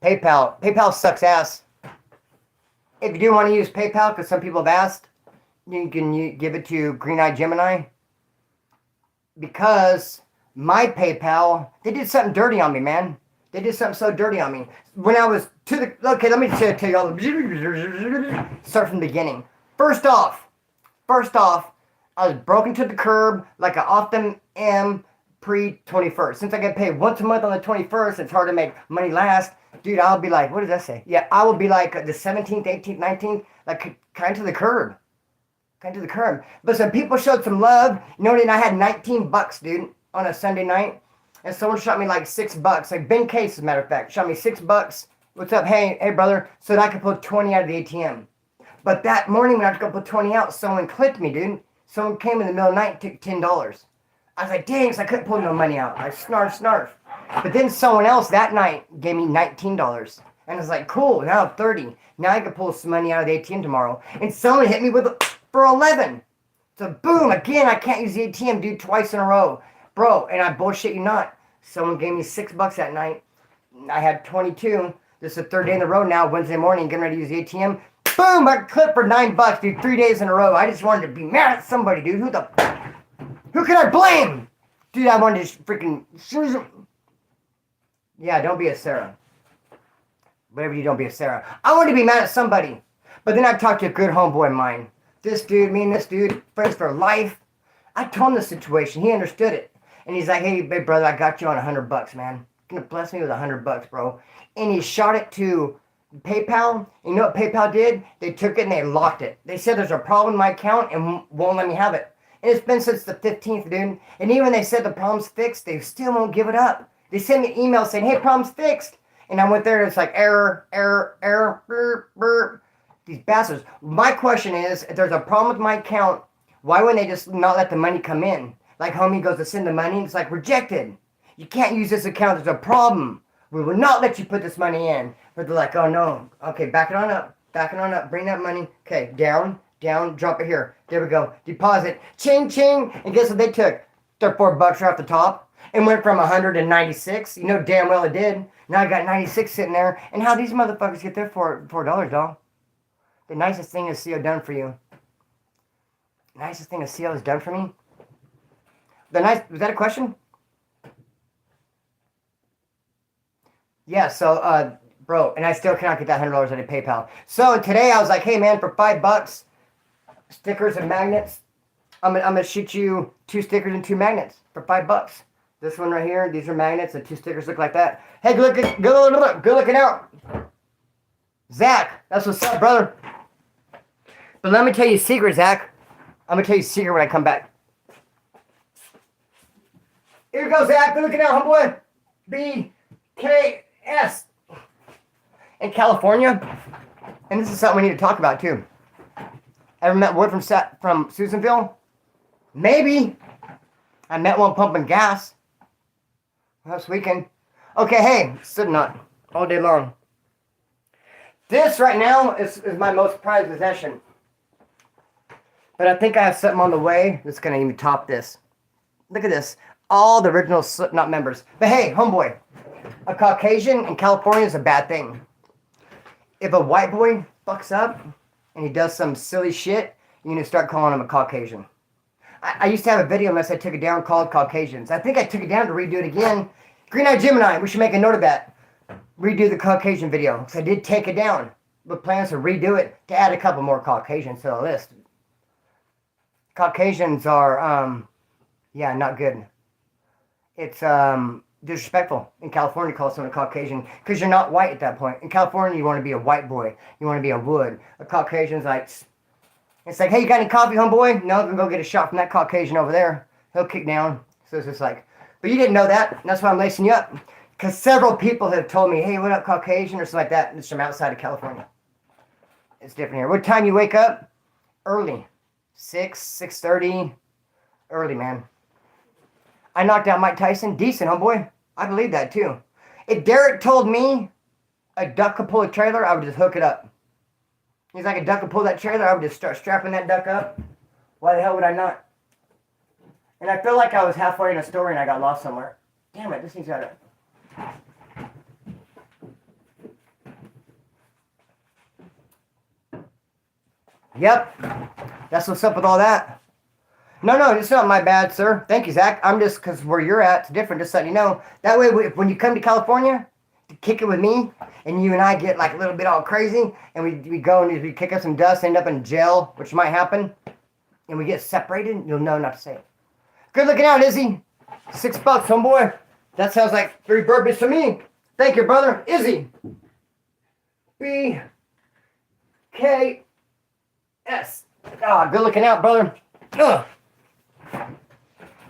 PayPal sucks ass. If you do want to use PayPal, because some people have asked, you can give it to Green Eye Gemini. Because my PayPal, they did something dirty on me, man. They did something so dirty on me. When I was okay, let me tell you all. Start from the beginning. First off, I was broken to the curb like I often am pre-21st. Since I get paid once a month on the 21st, it's hard to make money last. Dude, I'll be like, what does that say? Yeah, I will be like the 17th, 18th, 19th, like kind of to the curb. Kind of to the curb. But some people showed some love. You know, and I had $19, dude, on a Sunday night. And someone shot me like $6. Like Ben Case, as a matter of fact, shot me $6. What's up? Hey, brother. So that I could pull 20 out of the ATM. But that morning when I had to go put 20 out, someone clipped me, dude. Someone came in the middle of the night and took $10. I was like, dang, so I couldn't pull no money out. I snarf. But then someone else that night gave me $19. And I was like, cool, now I'm 30. Now I can pull some money out of the ATM tomorrow. And someone hit me for 11. So boom, again, I can't use the ATM, dude, twice in a row. Bro, and I bullshit you not. Someone gave me $6 that night. I had 22. This is the third day in a row now, Wednesday morning, getting ready to use the ATM. Boom, I clipped for $9, dude, 3 days in a row. I just wanted to be mad at somebody, dude. Who can I blame? Dude, I wanted to freaking... Yeah, don't be a Sarah. Whatever you don't be a Sarah. I wanted to be mad at somebody. But then I talked to a good homeboy of mine. Me and this dude, friends for life. I told him the situation. He understood it. And he's like, hey, big brother, I got you on $100, man. You're going to bless me with $100, bro. And he shot it to PayPal. You know what PayPal did? They took it and they locked it. They said there's a problem in my account and won't let me have it. And it's been since the 15th, dude. And even when they said the problem's fixed, they still won't give it up. They sent me an email saying, hey, problem's fixed. And I went there and it's like, error, burp, burp. These bastards. My question is, if there's a problem with my account, why wouldn't they just not let the money come in? Like homie goes to send the money and it's like rejected. You can't use this account. There's a problem. We will not let you put this money in. But they're like, oh no. Okay, back it on up. Bring that money. Okay, down, drop it here. There we go. Deposit. Ching, ching. And guess what they took? Their $4 right off the top. And went from 196. You know damn well it did. Now I got 96 sitting there. And how these motherfuckers get their $4, dog? The nicest thing is CO done for you. Nicest thing is CO has done for me. Was that a question? Yeah, so, bro, and I still cannot get that $100 out of PayPal. So today I was like, hey man, for $5, stickers and magnets, I'm gonna shoot you 2 stickers and 2 magnets for $5. This one right here, these are magnets, the 2 stickers look like that. Hey, good looking out. Zach, that's what's up, brother. But let me tell you a secret, Zach. I'm going to tell you a secret when I come back. Here goes, Zach. Good looking out, homeboy. BKS. In California, and this is something we need to talk about, too. Ever met word from Susanville? Maybe. I met one pumping gas. Last weekend. Okay, hey, sitting on all day long. This right now is my most prized possession. But I think I have something on the way that's going to even top this. Look at this. All the original Slipknot members. But hey, homeboy, a Caucasian in California is a bad thing. If a white boy fucks up and he does some silly shit, you're going to start calling him a Caucasian. I used to have a video, unless I took it down, called Caucasians. I think I took it down to redo it again. Green Eye Gemini, we should make a note of that. Redo the Caucasian video. Because I did take it down. With plans to redo it to add a couple more Caucasians to the list. Caucasians are, not good. It's disrespectful in California to call someone a Caucasian because you're not white at that point. In California, you want to be a white boy. You want to be a wood. A Caucasian's like, it's like, hey, you got any coffee, homeboy? No, then go get a shot from that Caucasian over there. He'll kick down. So it's just like, but you didn't know that. And that's why I'm lacing you up. Because several people have told me, hey, what up, Caucasian, or something like that. It's from outside of California. It's different here. What time you wake up? Early. 6:30. Early, man. I knocked out Mike Tyson. Decent, homeboy. I believe that, too. If Derek told me a duck could pull a trailer, I would just hook it up. He's like, a duck could pull that trailer, I would just start strapping that duck up. Why the hell would I not? And I feel like I was halfway in a story and I got lost somewhere. Damn it, this thing's got it. Yep. That's what's up with all that. No, it's not my bad, sir. Thank you, Zach. I'm just, because where you're at, it's different, just letting you know. That way, when you come to California, to kick it with me, and you and I get like a little bit all crazy, and we go and we kick up some dust, end up in jail, which might happen, and we get separated, you'll know not to say it. Good looking out, Izzy. $6, homeboy. That sounds like 3 burpees to me. Thank you, brother. Izzy. B-K-S. Ah, good looking out, brother. Ugh.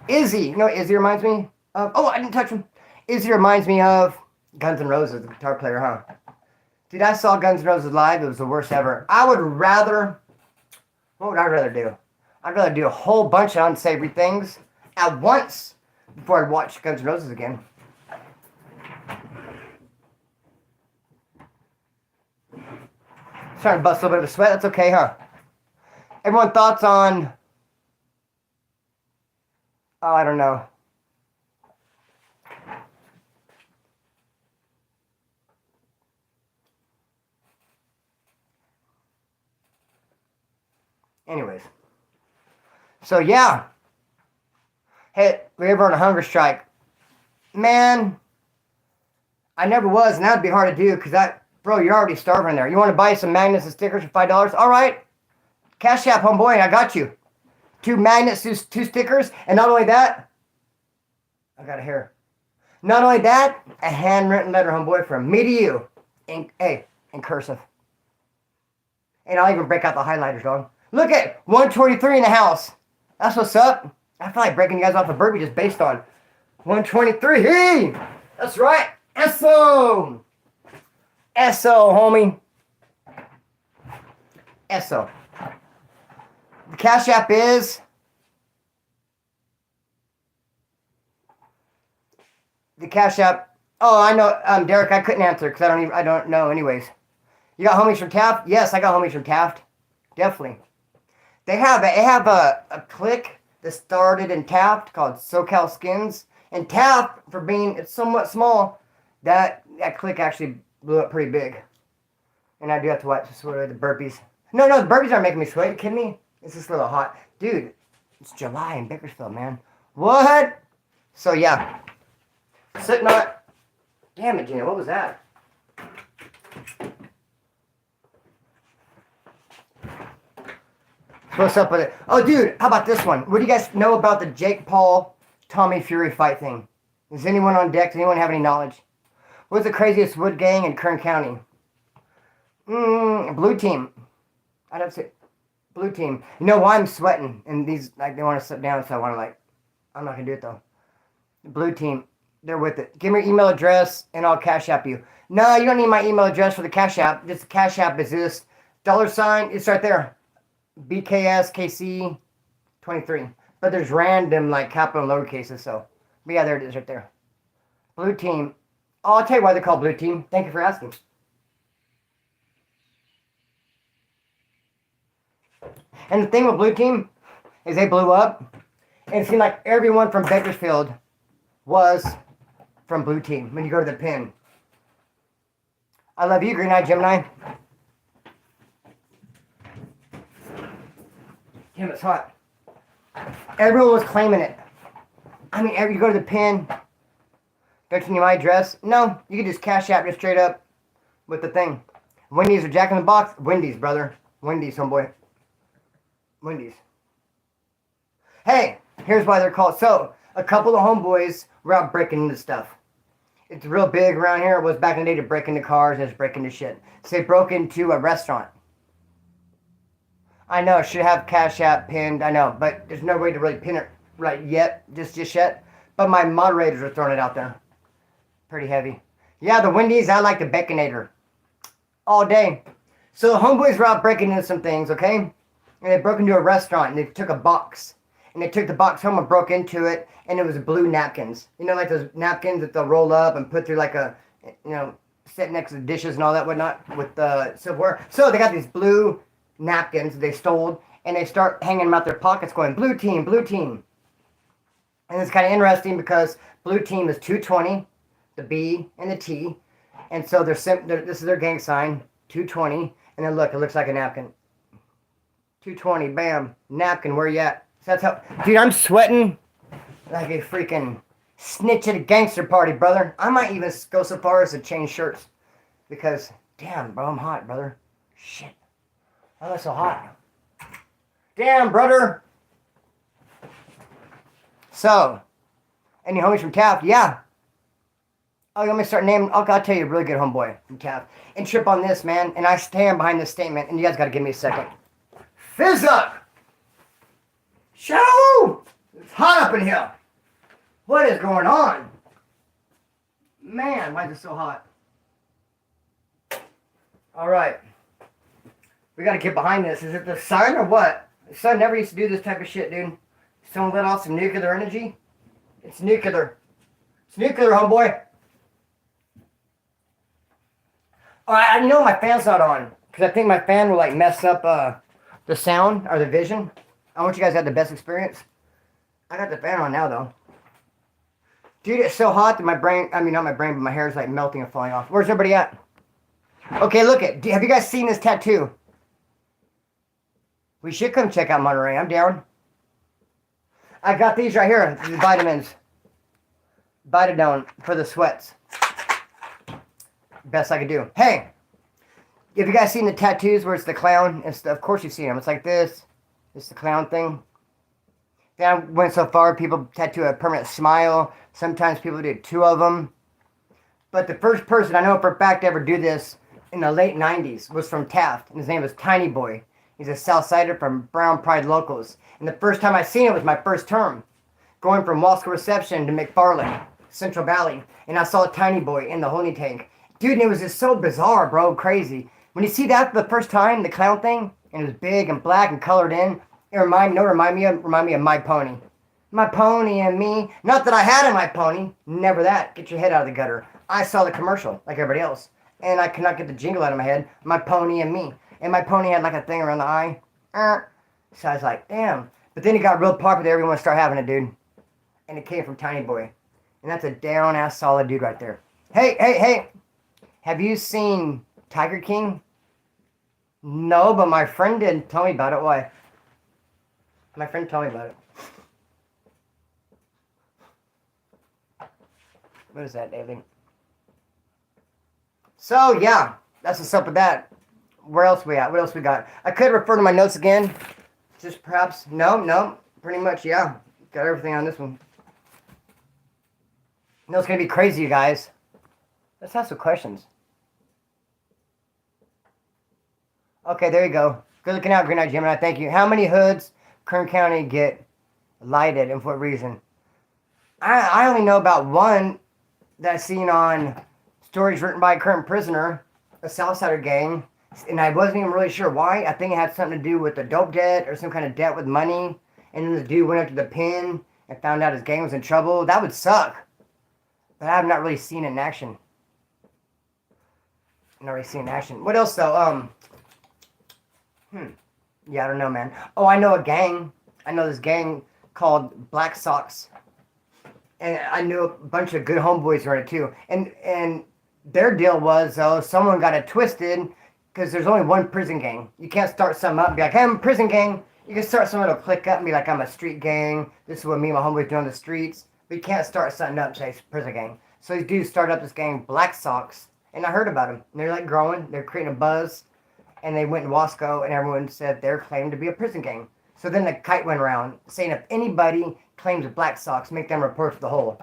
Izzy. You know what Izzy reminds me of? Oh, I didn't touch him. Izzy reminds me of Guns N' Roses, the guitar player, huh? Dude, I saw Guns N' Roses live. It was the worst ever. What would I rather do? I'd rather do a whole bunch of unsavory things at once before I'd watch Guns N' Roses again. Starting to bust a little bit of a sweat. That's okay, huh? Everyone thoughts on... Oh, I don't know. Anyways. So, yeah. Hey, we ever on a hunger strike? Man, I never was, and that'd be hard to do, because bro, you're already starving there. You want to buy some magnets and stickers for $5? All right. Cash App, homeboy, I got you. 2 magnets, 2 stickers, and not only that, I got it here. Not only that, a handwritten letter, homeboy, from me to you, in cursive. And I'll even break out the highlighters, dog. Look at 123 in the house. That's what's up. I feel like breaking you guys off a burpee just based on 123. Hey, that's right. SO, homie. SO. The Cash App is the Cash App. Oh, I know, Derek. I couldn't answer because I don't know. Anyways, you got homies from Taft? Yes, I got homies from Taft. Definitely. They have a clique that started in Taft called SoCal Skins, and Taft, for being it's somewhat small, that clique actually blew up pretty big. And I do have to watch the burpees. No, the burpees aren't making me sweat. Are you kidding me? It's just a little hot. Dude, it's July in Bakersfield, man. What? So, yeah. Slipknot. Damn it, Gina. What was that? What's up with it? Oh, dude, how about this one? What do you guys know about the Jake Paul, Tommy Fury fight thing? Is anyone on deck? Does anyone have any knowledge? What's the craziest wood gang in Kern County? Blue team. I'd have to say blue team. You know why I'm sweating? And these, like, they want to sit down, so I want to, like, I'm not going to do it, though. The blue team, they're with it. Give me your email address, and I'll Cash App you. No, you don't need my email address for the Cash App. Just the Cash App is this $, it's right there. BKSKC23. But there's random, like, capital and lower cases, so. But yeah, there it is right there. Blue team. Oh, I'll tell you why they're called blue team. Thank you for asking. And the thing with blue team is they blew up. And it seemed like everyone from Bakersfield was from blue team when you go to the pin. I love you, Green Eye Gemini. Damn, it's hot. Everyone was claiming it. I mean, you go to the pin. Don't you need my address? No, you can just Cash App just straight up with the thing. Wendy's or Jack in the Box? Wendy's, brother. Wendy's, homeboy. Wendy's. Hey, here's why they're called. So, a couple of homeboys were out breaking into stuff. It's real big around here. It was back in the day to break into cars and just break into shit. So they broke into a restaurant. I know, should have Cash App pinned, I know, but there's no way to really pin it right yet, just yet. But my moderators are throwing it out there. Pretty heavy. Yeah, the Wendy's, I like the Baconator. All day. So the homeboys were out breaking into some things, okay? And they broke into a restaurant, and they took a box. And they took the box home and broke into it, and it was blue napkins. You know, like those napkins that they'll roll up and put through like a, you know, sit next to the dishes and all that whatnot with the silverware. So they got these blue napkins they stole, and they start hanging them out their pockets going, blue team, blue team. And it's kind of interesting because blue team is 220, the B and the T. And so this is their gang sign, 220. And then look, it looks like a napkin. 220, bam, napkin, where you at? So that's how, dude, I'm sweating like a freaking snitch at a gangster party, brother. I might even go so far as to change shirts. Because, damn, bro, I'm hot, brother. Shit. Why am I so hot? Damn, brother. So, any homies from Taft? Yeah. Oh, let me start naming. I'll tell you a really good homeboy from Taft. And trip on this, man. And I stand behind this statement. And you guys got to give me a second. Fizz up! Show! It's hot up in here. What is going on? Man, why is it so hot? All right. We got to get behind this. Is it the sun or what? The sun never used to do this type of shit, dude. Someone let off some nuclear energy? It's nuclear. It's nuclear, homeboy. Alright, I know my fan's not on. Because I think my fan will like mess up the sound or the vision. I want you guys to have the best experience. I got the fan on now though. Dude, it's so hot that my brain, I mean not my brain, but my hair is like melting and falling off. Where's everybody at? Okay, look it. Have you guys seen this tattoo? We should come check out Monterey. I'm down. I got these right here. These vitamins. Vitadone for the sweats. Best I could do. Hey, have you guys seen the tattoos where it's the clown? Of course you've seen them. It's like this. It's the clown thing. Then I went so far, people tattoo a permanent smile. Sometimes people do 2 of them. But the first person I know for a fact to ever do this in the late 90s was from Taft. And his name was Tiny Boy. He's a Southsider from Brown Pride Locals. And the first time I seen it was my first term. Going from Wasco Reception to McFarland, Central Valley. And I saw a Tiny Boy in the holding tank. Dude, and it was just so bizarre, bro. Crazy. When you see that for the first time, the clown thing, and it was big and black and colored in, it remind me of My Pony. My Pony and me. Not that I had a My Pony. Never that. Get your head out of the gutter. I saw the commercial like everybody else. And I could not get the jingle out of my head. My Pony and me. And my pony had like a thing around the eye. So I was like, damn. But then it got real popular. Everyone started having it, dude. And it came from Tiny Boy. And that's a down-ass solid dude right there. Hey. Have you seen Tiger King? No, but my friend did tell me about it. Why? My friend told me about it. What is that, David? So, yeah. That's what's up with that. Where else we at? What else we got? I could refer to my notes again. Just perhaps. No. Pretty much, yeah. Got everything on this one. No, it's going to be crazy, you guys. Let's have some questions. Okay, there you go. Good looking out, Green Eye Gemini. Thank you. How many hoods Kern County get lighted and for what reason? I only know about one that I seen on stories written by a current prisoner, a Southsider gang. And I wasn't even really sure why. I think it had something to do with the dope debt or some kind of debt with money. And then the dude went up to the pen and found out his gang was in trouble. That would suck. But I have not really seen it in action. What else though? Yeah, I don't know, man. Oh, I know a gang. I know this gang called Black Sox. And I knew a bunch of good homeboys around it too. And their deal was, someone got it twisted because there's only one prison gang. You can't start something up and be like, hey, I'm a prison gang. You can start something that'll click up and be like, I'm a street gang. This is what me and my homeboys do on the streets. But you can't start something up and say it's a prison gang. So these dudes started up this gang, Black Sox. And I heard about them. And they're like growing. They're creating a buzz. And they went in Wasco, and everyone said they're claimed to be a prison gang. So then the kite went around saying if anybody claims Black Sox, make them report to the hole.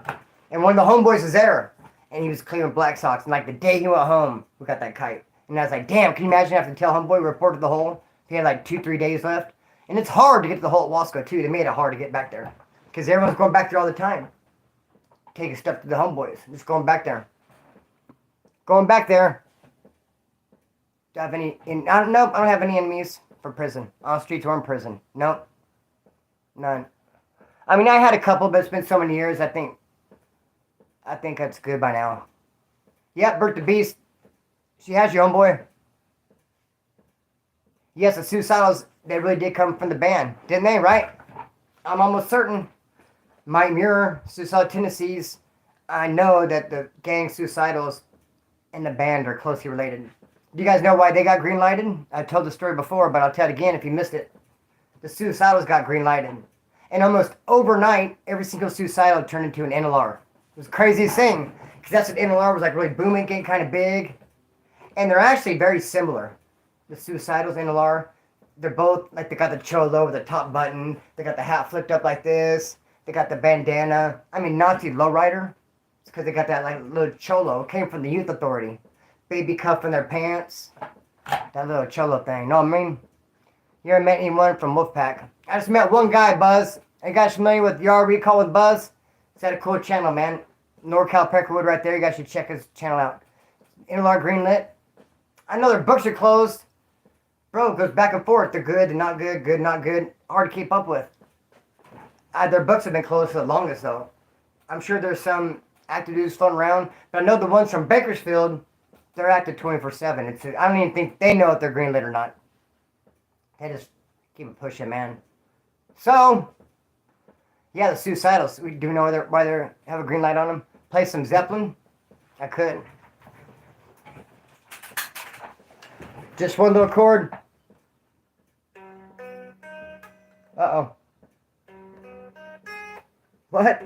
And one of the homeboys was there, and he was claiming Black Sox. And like the day he went home, we got that kite. And I was like, damn, can you imagine having to tell homeboy report to the hole? He had like 2-3 days left. And it's hard to get to the hole at Wasco too. They made it hard to get back there because everyone's going back there all the time, taking stuff to the homeboys, just going back there. Do I have any? I don't have any enemies for prison. On the streets or in prison. Nope. None. I mean, I had a couple, but it's been so many years. I think that's good by now. Yep, Bert the Beast. She has your own boy. Yes, the suicidals they really did come from the band, didn't they? Right? I'm almost certain. Mike Muir, Suicidal Tendencies. I know that the gang Suicidals and the band are closely related. Do you guys know why they got green lighted? I told the story before, but I'll tell it again if you missed it. The Suicidals got green lighted. And almost overnight, every single Suicidal turned into an NLR. It was the craziest thing. Because that's what NLR was like, really booming, getting kind of big. And they're actually very similar. The Suicidals, NLR, they're both, like, they got the cholo with the top button. They got the hat flipped up like this. They got the bandana. I mean, Nazi lowrider. It's because they got that, like, little cholo. It came from the Youth Authority. Baby cuff in their pants. That little cholo thing. Know what I mean? You ever met anyone from Wolfpack? I just met one guy, Buzz. Are you guys familiar with Yard Recall with Buzz? It's had a cool channel, man. NorCal Peckerwood right there. You guys should check his channel out. NLR Greenlit. I know their books are closed. Bro, it goes back and forth. They're good, they're not good, good, not good. Hard to keep up with. Their books have been closed for the longest, though. I'm sure there's some active dudes floating around. But I know the ones from Bakersfield, they're active 24/7. I don't even think they know if they're greenlit or not. They just keep it pushing, man. So, yeah, the Suicidals. We do know why they have a green light on them. Play some Zeppelin. I could. Just one little chord. Uh-oh. What?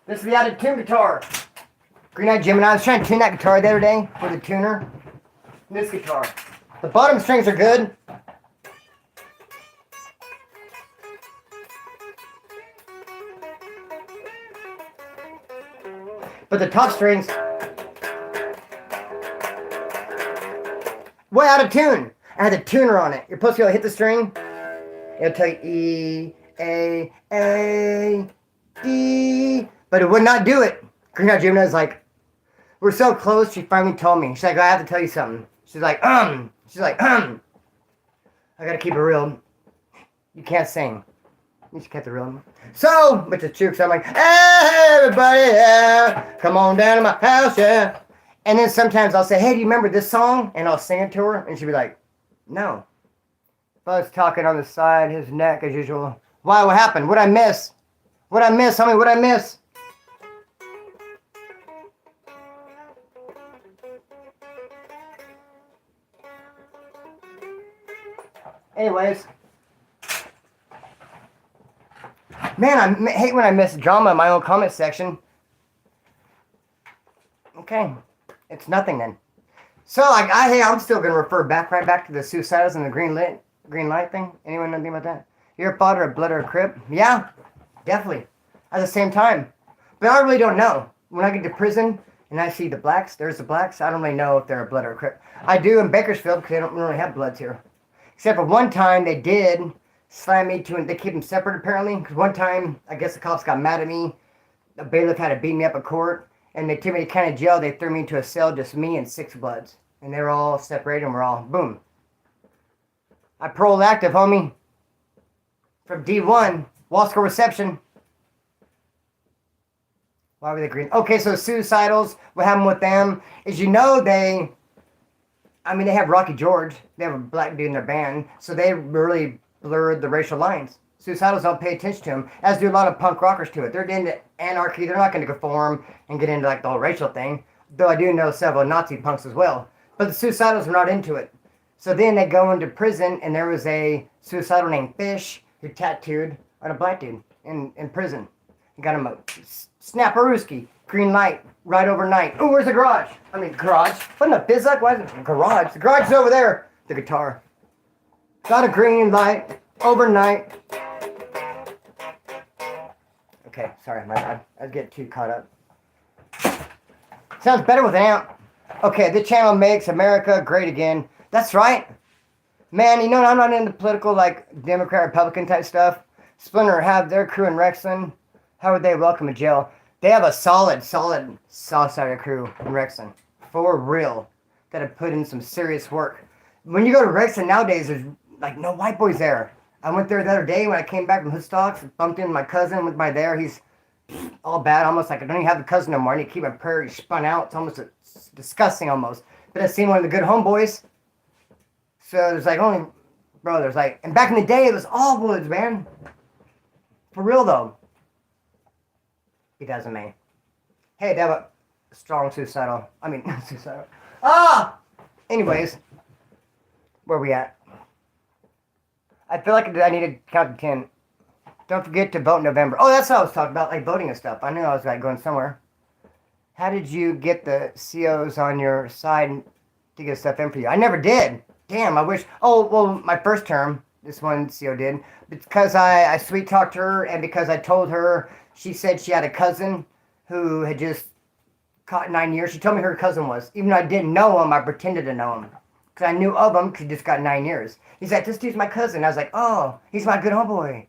This is the out of tune guitar. Green Eyed Jim and I was trying to tune that guitar the other day with a tuner. This guitar. The bottom strings are good. But the top strings, way out of tune. I had the tuner on it. You're supposed to be able to hit the string. It'll tell you E, A, D. But it would not do it. Green Eyed Jim was like, we're so close, she finally told me. She's like, I have to tell you something. She's like, She's like, I gotta keep it real. You can't sing. You just kept it real. So, but it's true, because I'm like, hey, everybody, yeah, come on down to my house, yeah. And then sometimes I'll say, hey, do you remember this song? And I'll sing it to her, and she'll be like, no. Buzz talking on the side, his neck as usual. Why, what happened? What'd I miss? What'd I miss, homie? What'd I miss? Anyways. Man, I hate when I miss drama in my own comment section. Okay. It's nothing then. So, hey, I'm still going to refer right back to the Suicidals and the green light thing. Anyone know anything about that? You're a Blood or a Blood or a Crip? Yeah, definitely. At the same time. But I really don't know. When I get to prison and I see the blacks, there's the blacks, I don't really know if they're a Blood or a Crip. I do in Bakersfield because they don't really have Bloods here. Except for one time they did slam me to, and they keep them separate apparently. Because one time, I guess the cops got mad at me. The bailiff had to beat me up at court. And they took me to county jail. They threw me into a cell, just me and 6 Bloods. And they were all separated and we're all, boom. I paroled active, homie. From D1, Wasco Reception. Why were they green? Okay, so Suicidals, what happened with them is, they have Rocky George. They have a black dude in their band. So they really blurred the racial lines. Suicidals don't pay attention to them, as do a lot of punk rockers to it. They're into anarchy. They're not going to conform and get into like the whole racial thing. Though I do know several Nazi punks as well. But the Suicidals were not into it. So then they go into prison, and there was a suicidal named Fish who tattooed on a black dude in prison. He got him a Snapperooski, green light, right overnight. Oh, where's the garage? Garage? What in the bizuck? Why is it garage? The garage is over there. The guitar. Got a green light overnight. Okay, sorry, my bad. I get too caught up. Sounds better with an amp. Okay, the channel makes America great again. That's right. Man, I'm not into political, like, Democrat, Republican type stuff. Splinter have their crew in Rexon. How would they welcome a jail? They have a solid Southside crew in Rexon. For real. That have put in some serious work. When you go to Rexon nowadays, there's like no white boys there. I went there the other day when I came back from Hoodstocks, bumped into my cousin with my there. He's all bad, almost like I don't even have a cousin no more. I need to keep my prayer. He's spun out. It's almost disgusting almost. But I seen one of the good homeboys. So there's like only, bro, there's like, and back in the day it was all woods, man. For real though. He doesn't, man. Hey, they have a strong suicidal. Suicidal. Anyways, where we at? I feel like I need to count to 10. Don't forget to vote in November. Oh, that's what I was talking about, like voting and stuff. I knew I was like going somewhere. How did you get the COs on your side to get stuff in for you? I never did. Damn, I wish. Oh, well, my first term, this one CO did. Because I sweet talked her and because I told her, she said she had a cousin who had just caught 9 years. She told me her cousin was. Even though I didn't know him, I pretended to know him. Because I knew of him because he just got 9 years. He's like, this dude's my cousin. I was like, oh, he's my good homeboy.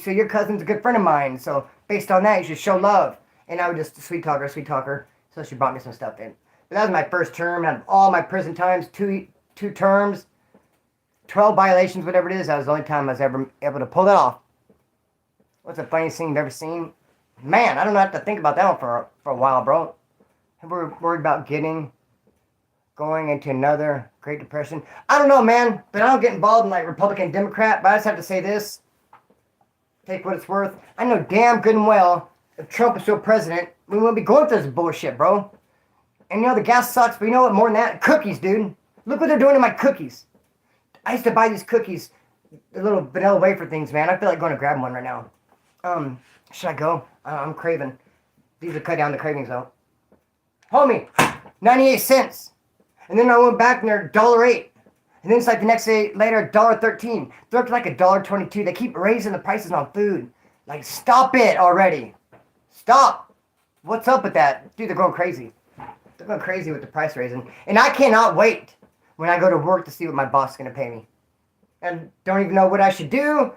So your cousin's a good friend of mine. So based on that, you should show love. And I would just sweet talk her. So she brought me some stuff in. But that was my first term. Out of all my prison times, two terms, 12 violations, whatever it is, that was the only time I was ever able to pull that off. What's the funniest thing you've ever seen? Man, I don't have to think about that one for a while, bro. We're worried about going into another Great Depression. I don't know, man, but I don't get involved in like Republican, Democrat, but I just have to say this. Take what it's worth. I know damn good and well if Trump was still president, we wouldn't be going through this bullshit, bro. And you know, the gas sucks, but you know what? More than that, cookies, dude. Look what they're doing to my cookies. I used to buy these cookies, the little vanilla wafer things, man. I feel like going to grab one right now. Should I go? I'm craving. These will cut down the cravings, though. Homie, 98 cents. And then I went back and they're $1.08. And then it's like the next day later, $1.13. They're up to like $1.22. They keep raising the prices on food. Like, stop it already. Stop. What's up with that? Dude, they're going crazy. They're going crazy with the price raising. And I cannot wait when I go to work to see what my boss is going to pay me. And don't even know what I should do.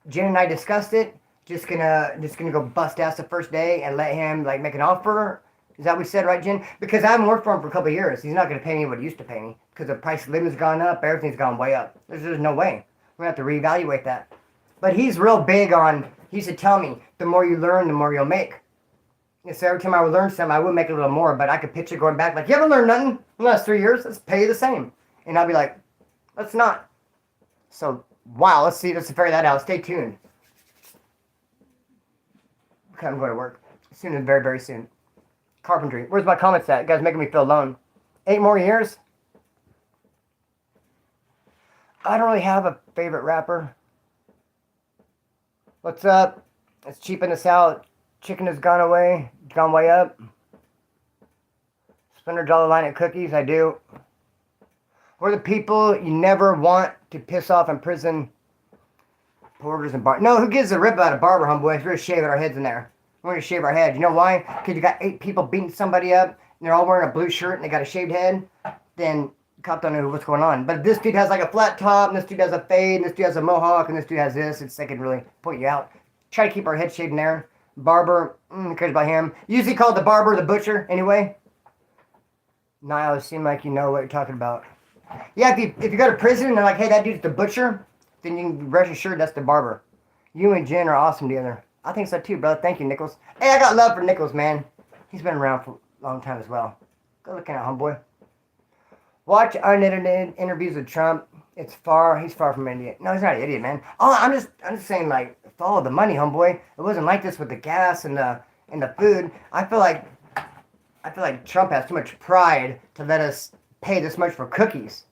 Jen and I discussed it. Just gonna go bust ass the first day and let him like make an offer. Is that what we said, right, Jen? Because I haven't worked for him for a couple of years. He's not gonna pay me what he used to pay me because the price of living's gone up. Everything's gone way up. There's no way. We're gonna have to reevaluate that. But he's real big on. He used to tell me the more you learn, the more you'll make. And so every time I would learn something, I would make a little more. But I could picture going back like, you haven't learned nothing in the last 3 years. Let's pay you the same. And I'll be like, let's not. So wow, let's figure that out. Stay tuned. I'm going to work soon and very, very soon. Carpentry. Where's my comments at? You guys making me feel alone. 8 more years? I don't really have a favorite rapper. What's up? It's cheap in the South. Chicken has gone way up. Spend $100 line at cookies. I do. We're the people you never want to piss off in prison. Porters and bar. No, who gives a rip about a barber, homeboy? We're going to shave our heads in there. We're going to shave our head. You know why? Because you got 8 people beating somebody up, and they're all wearing a blue shirt, and they got a shaved head. Then the cop don't know what's going on. But if this dude has like a flat top, and this dude has a fade, and this dude has a mohawk, and this dude has this, they can really point you out. Try to keep our head shaved in there. Barber, cares about him. Usually called the barber the butcher, anyway. Niall, it seems like you know what you're talking about. Yeah, if you go to prison, and they're like, hey, that dude's the butcher, then you can rest assured that's the barber. You and Jen are awesome together. I think so too, brother. Thank you, Nichols. Hey, I got love for Nichols, man. He's been around for a long time as well. Go looking at homeboy. Watch unedited interviews with Trump. He's far from an idiot. No, he's not an idiot, man. Oh, I'm just saying, like, follow the money, homeboy. It wasn't like this with the gas and the food. I feel like Trump has too much pride to let us pay this much for cookies.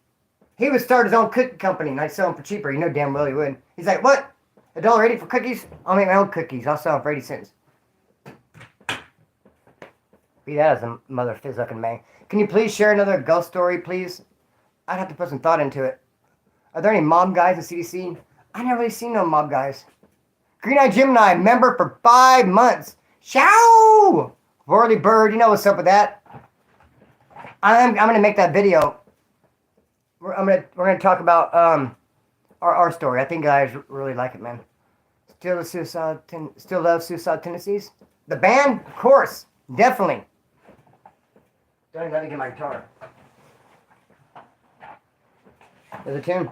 He would start his own cookie company and I'd sell them for cheaper. You know damn well he would. He's like, what? $1.80 for cookies? I'll make my own cookies. I'll sell them for 80 cents. Be that as a mother fizzucking man. Can you please share another ghost story, please? I'd have to put some thought into it. Are there any mob guys in CDC? I never really seen no mob guys. Green Eye Gemini, member for 5 months. Chow! Whirly Bird, you know what's up with that. I'm gonna make that video. We're gonna talk about our story. I think guys really like it, man. Still love Suicide Tendencies. The band, of course, definitely. Don't even let me get my guitar. There's a tune.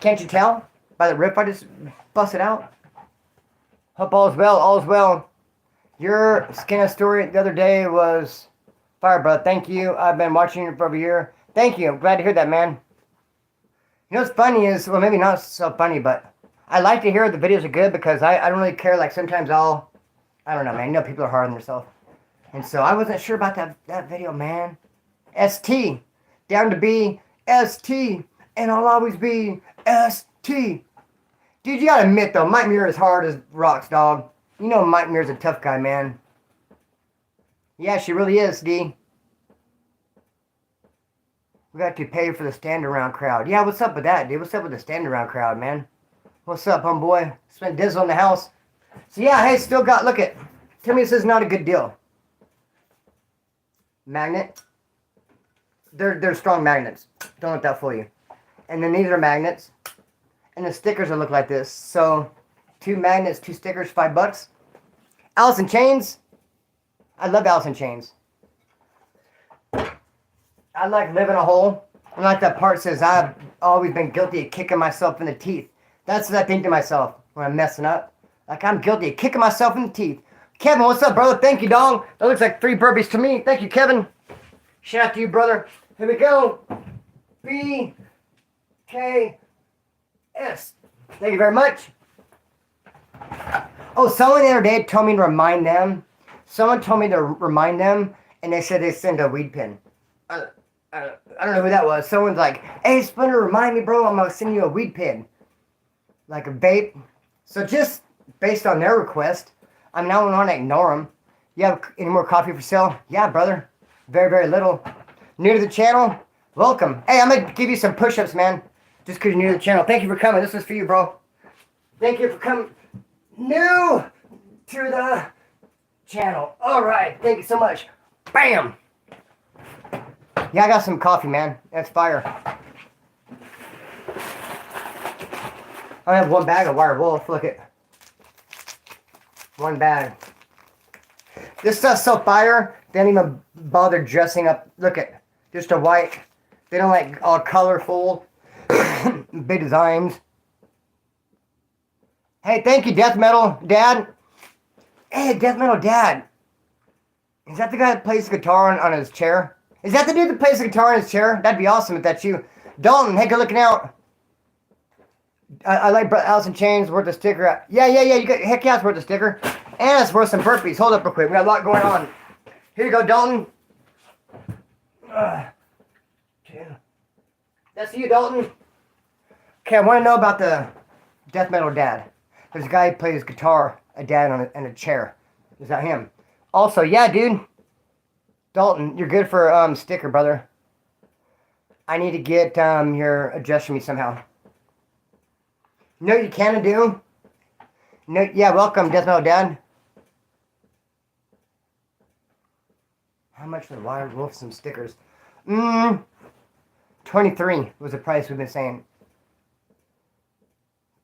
Can't you tell by the riff I just busted out? Hope all's well. All's well. Your skin story the other day was fire, bro. Thank you. I've been watching you for over a year. Thank you. I'm glad to hear that, man. You know what's funny is, well, maybe not so funny, but I like to hear the videos are good because I don't really care. Like sometimes I don't know, man. You know people are hard on themselves. And so I wasn't sure about that video, man. ST. Down to be ST. And I'll always be ST. Dude, you gotta admit though, Mike Muir is hard as rocks, dog. You know Mike Muir's a tough guy, man. Yeah, she really is, D. We got to pay for the stand-around crowd. Yeah, what's up with that, dude? What's up with the stand-around crowd, man? What's up, homeboy? Spent Dizzle in the house. So yeah, hey, still got, look at. Tell me this is not a good deal. Magnet. They're strong magnets. Don't let that fool you. And then these are magnets. And the stickers will look like this. So, 2 magnets, 2 stickers, $5. Alice in Chains. I love Alice in Chains. I like living a hole. I like that part says, I've always been guilty of kicking myself in the teeth. That's what I think to myself when I'm messing up. Like, I'm guilty of kicking myself in the teeth. Kevin, what's up, brother? Thank you, dog. That looks like 3 burpees to me. Thank you, Kevin. Shout out to you, brother. Here we go. BKS. Thank you very much. Oh, someone the other day told me to remind them. Someone told me to remind them, and they said they send a weed pin. I don't know who that was. Someone's like, hey, Splinter, remind me, bro, I'm going to send you a weed pin. Like a vape. So just based on their request, I'm now want to ignore them. You have any more coffee for sale? Yeah, brother. Very, very little. New to the channel? Welcome. Hey, I'm going to give you some push-ups, man. Just because you're new to the channel. Thank you for coming. This is for you, bro. Thank you for coming. New to the channel. All right. Thank you so much. Bam. Yeah, I got some coffee, man. That's fire. I have 1 bag of Wire Wolf. Look at 1 bag. This stuff's so fire. They don't even bother dressing up. Look at just a white. They don't like all colorful, big designs. Hey, thank you, Death Metal Dad. Hey, Death Metal Dad. Is that the guy that plays the guitar on his chair? Is that the dude that plays the guitar in his chair? That'd be awesome if that's you. Dalton, hey, good looking out. I like Alice in Chains, worth a sticker. Yeah, you got, heck yeah, it's worth a sticker. And it's worth some burpees. Hold up real quick. We got a lot going on. Here you go, Dalton. 2. That's you, Dalton. Okay, I want to know about the Death Metal Dad. There's a guy who plays guitar, a dad in a chair. Is that him? Also, yeah, dude. Dalton, you're good for sticker, brother. I need to get your address from me somehow. You know what you can do? No, yeah, welcome, Death Metal Dad. How much for the Wire Wolf? Some stickers. 23 was the price we've been saying.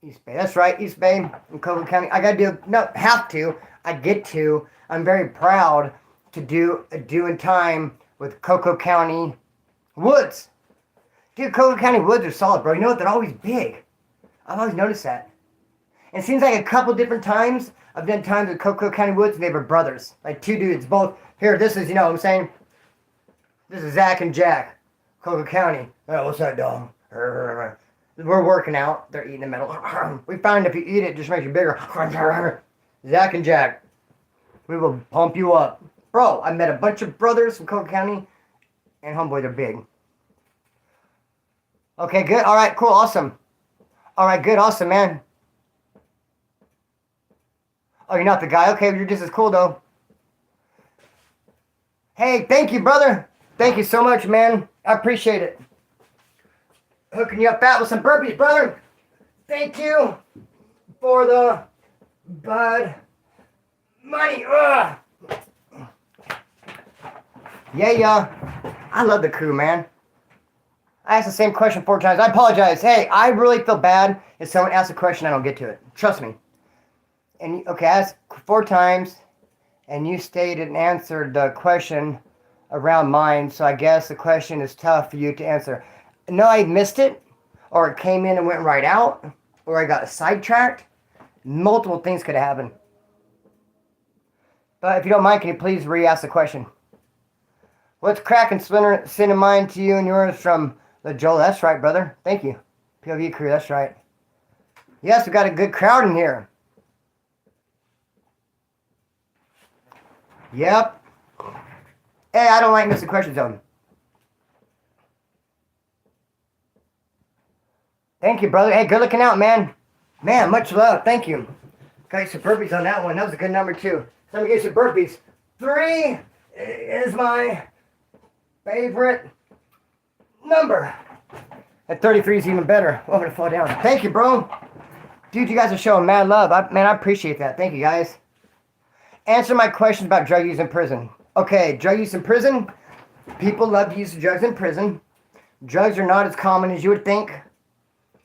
East Bay. That's right, East Bay in Coco County. I gotta do, no, have to. I get to. I'm very proud to do a due in time with Coco County Woods. Dude, Coco County Woods are solid, bro. You know what? They're always big. I've always noticed that. It seems like a couple different times I've done times with Coco County Woods and they were brothers. Like 2 dudes, both. Here, this is, you know what I'm saying? This is Zach and Jack. Coco County. Oh, what's that, dog? We're working out. They're eating the metal. We find if you eat it, it just makes you bigger. Zach and Jack. We will pump you up. Bro, I met a bunch of brothers from Coco County. And homeboy, they're big. Okay, good. All right, cool. Awesome. All right, good. Awesome, man. Oh, you're not the guy? Okay, you're just as cool, though. Hey, thank you, brother. Thank you so much, man. I appreciate it. Hooking you up fat with some burpees, brother. Thank you for the bud money. Ugh. Yeah. I love the crew, man. I asked the same question 4 times. I apologize. Hey, I really feel bad if someone asks a question I don't get to it. Trust me. And okay, I asked 4 times, and you stated and answered the question around mine, so I guess the question is tough for you to answer. No, I missed it. or it came in and went right out, or I got sidetracked. Multiple things could have happened. But if you don't mind, can you please re-ask the question? What's cracking, Splinter? Sending mine to you and yours from the Joel. That's right, brother. Thank you. POV crew, that's right. Yes, we got a good crowd in here. Yep. Hey, I don't like missing question zone. Thank you, brother. Hey, good looking out, man. Man, much love. Thank you. Got you some burpees on that one. That was a good number, too. Let me get you some burpees. 3 is my favorite number. At 33 is even better. Oh, I'm going to fall down. Thank you, bro. Dude, you guys are showing mad love. Man, I appreciate that. Thank you, guys. Answer my questions about drug use in prison. Okay, drug use in prison. People love to use drugs in prison. Drugs are not as common as you would think.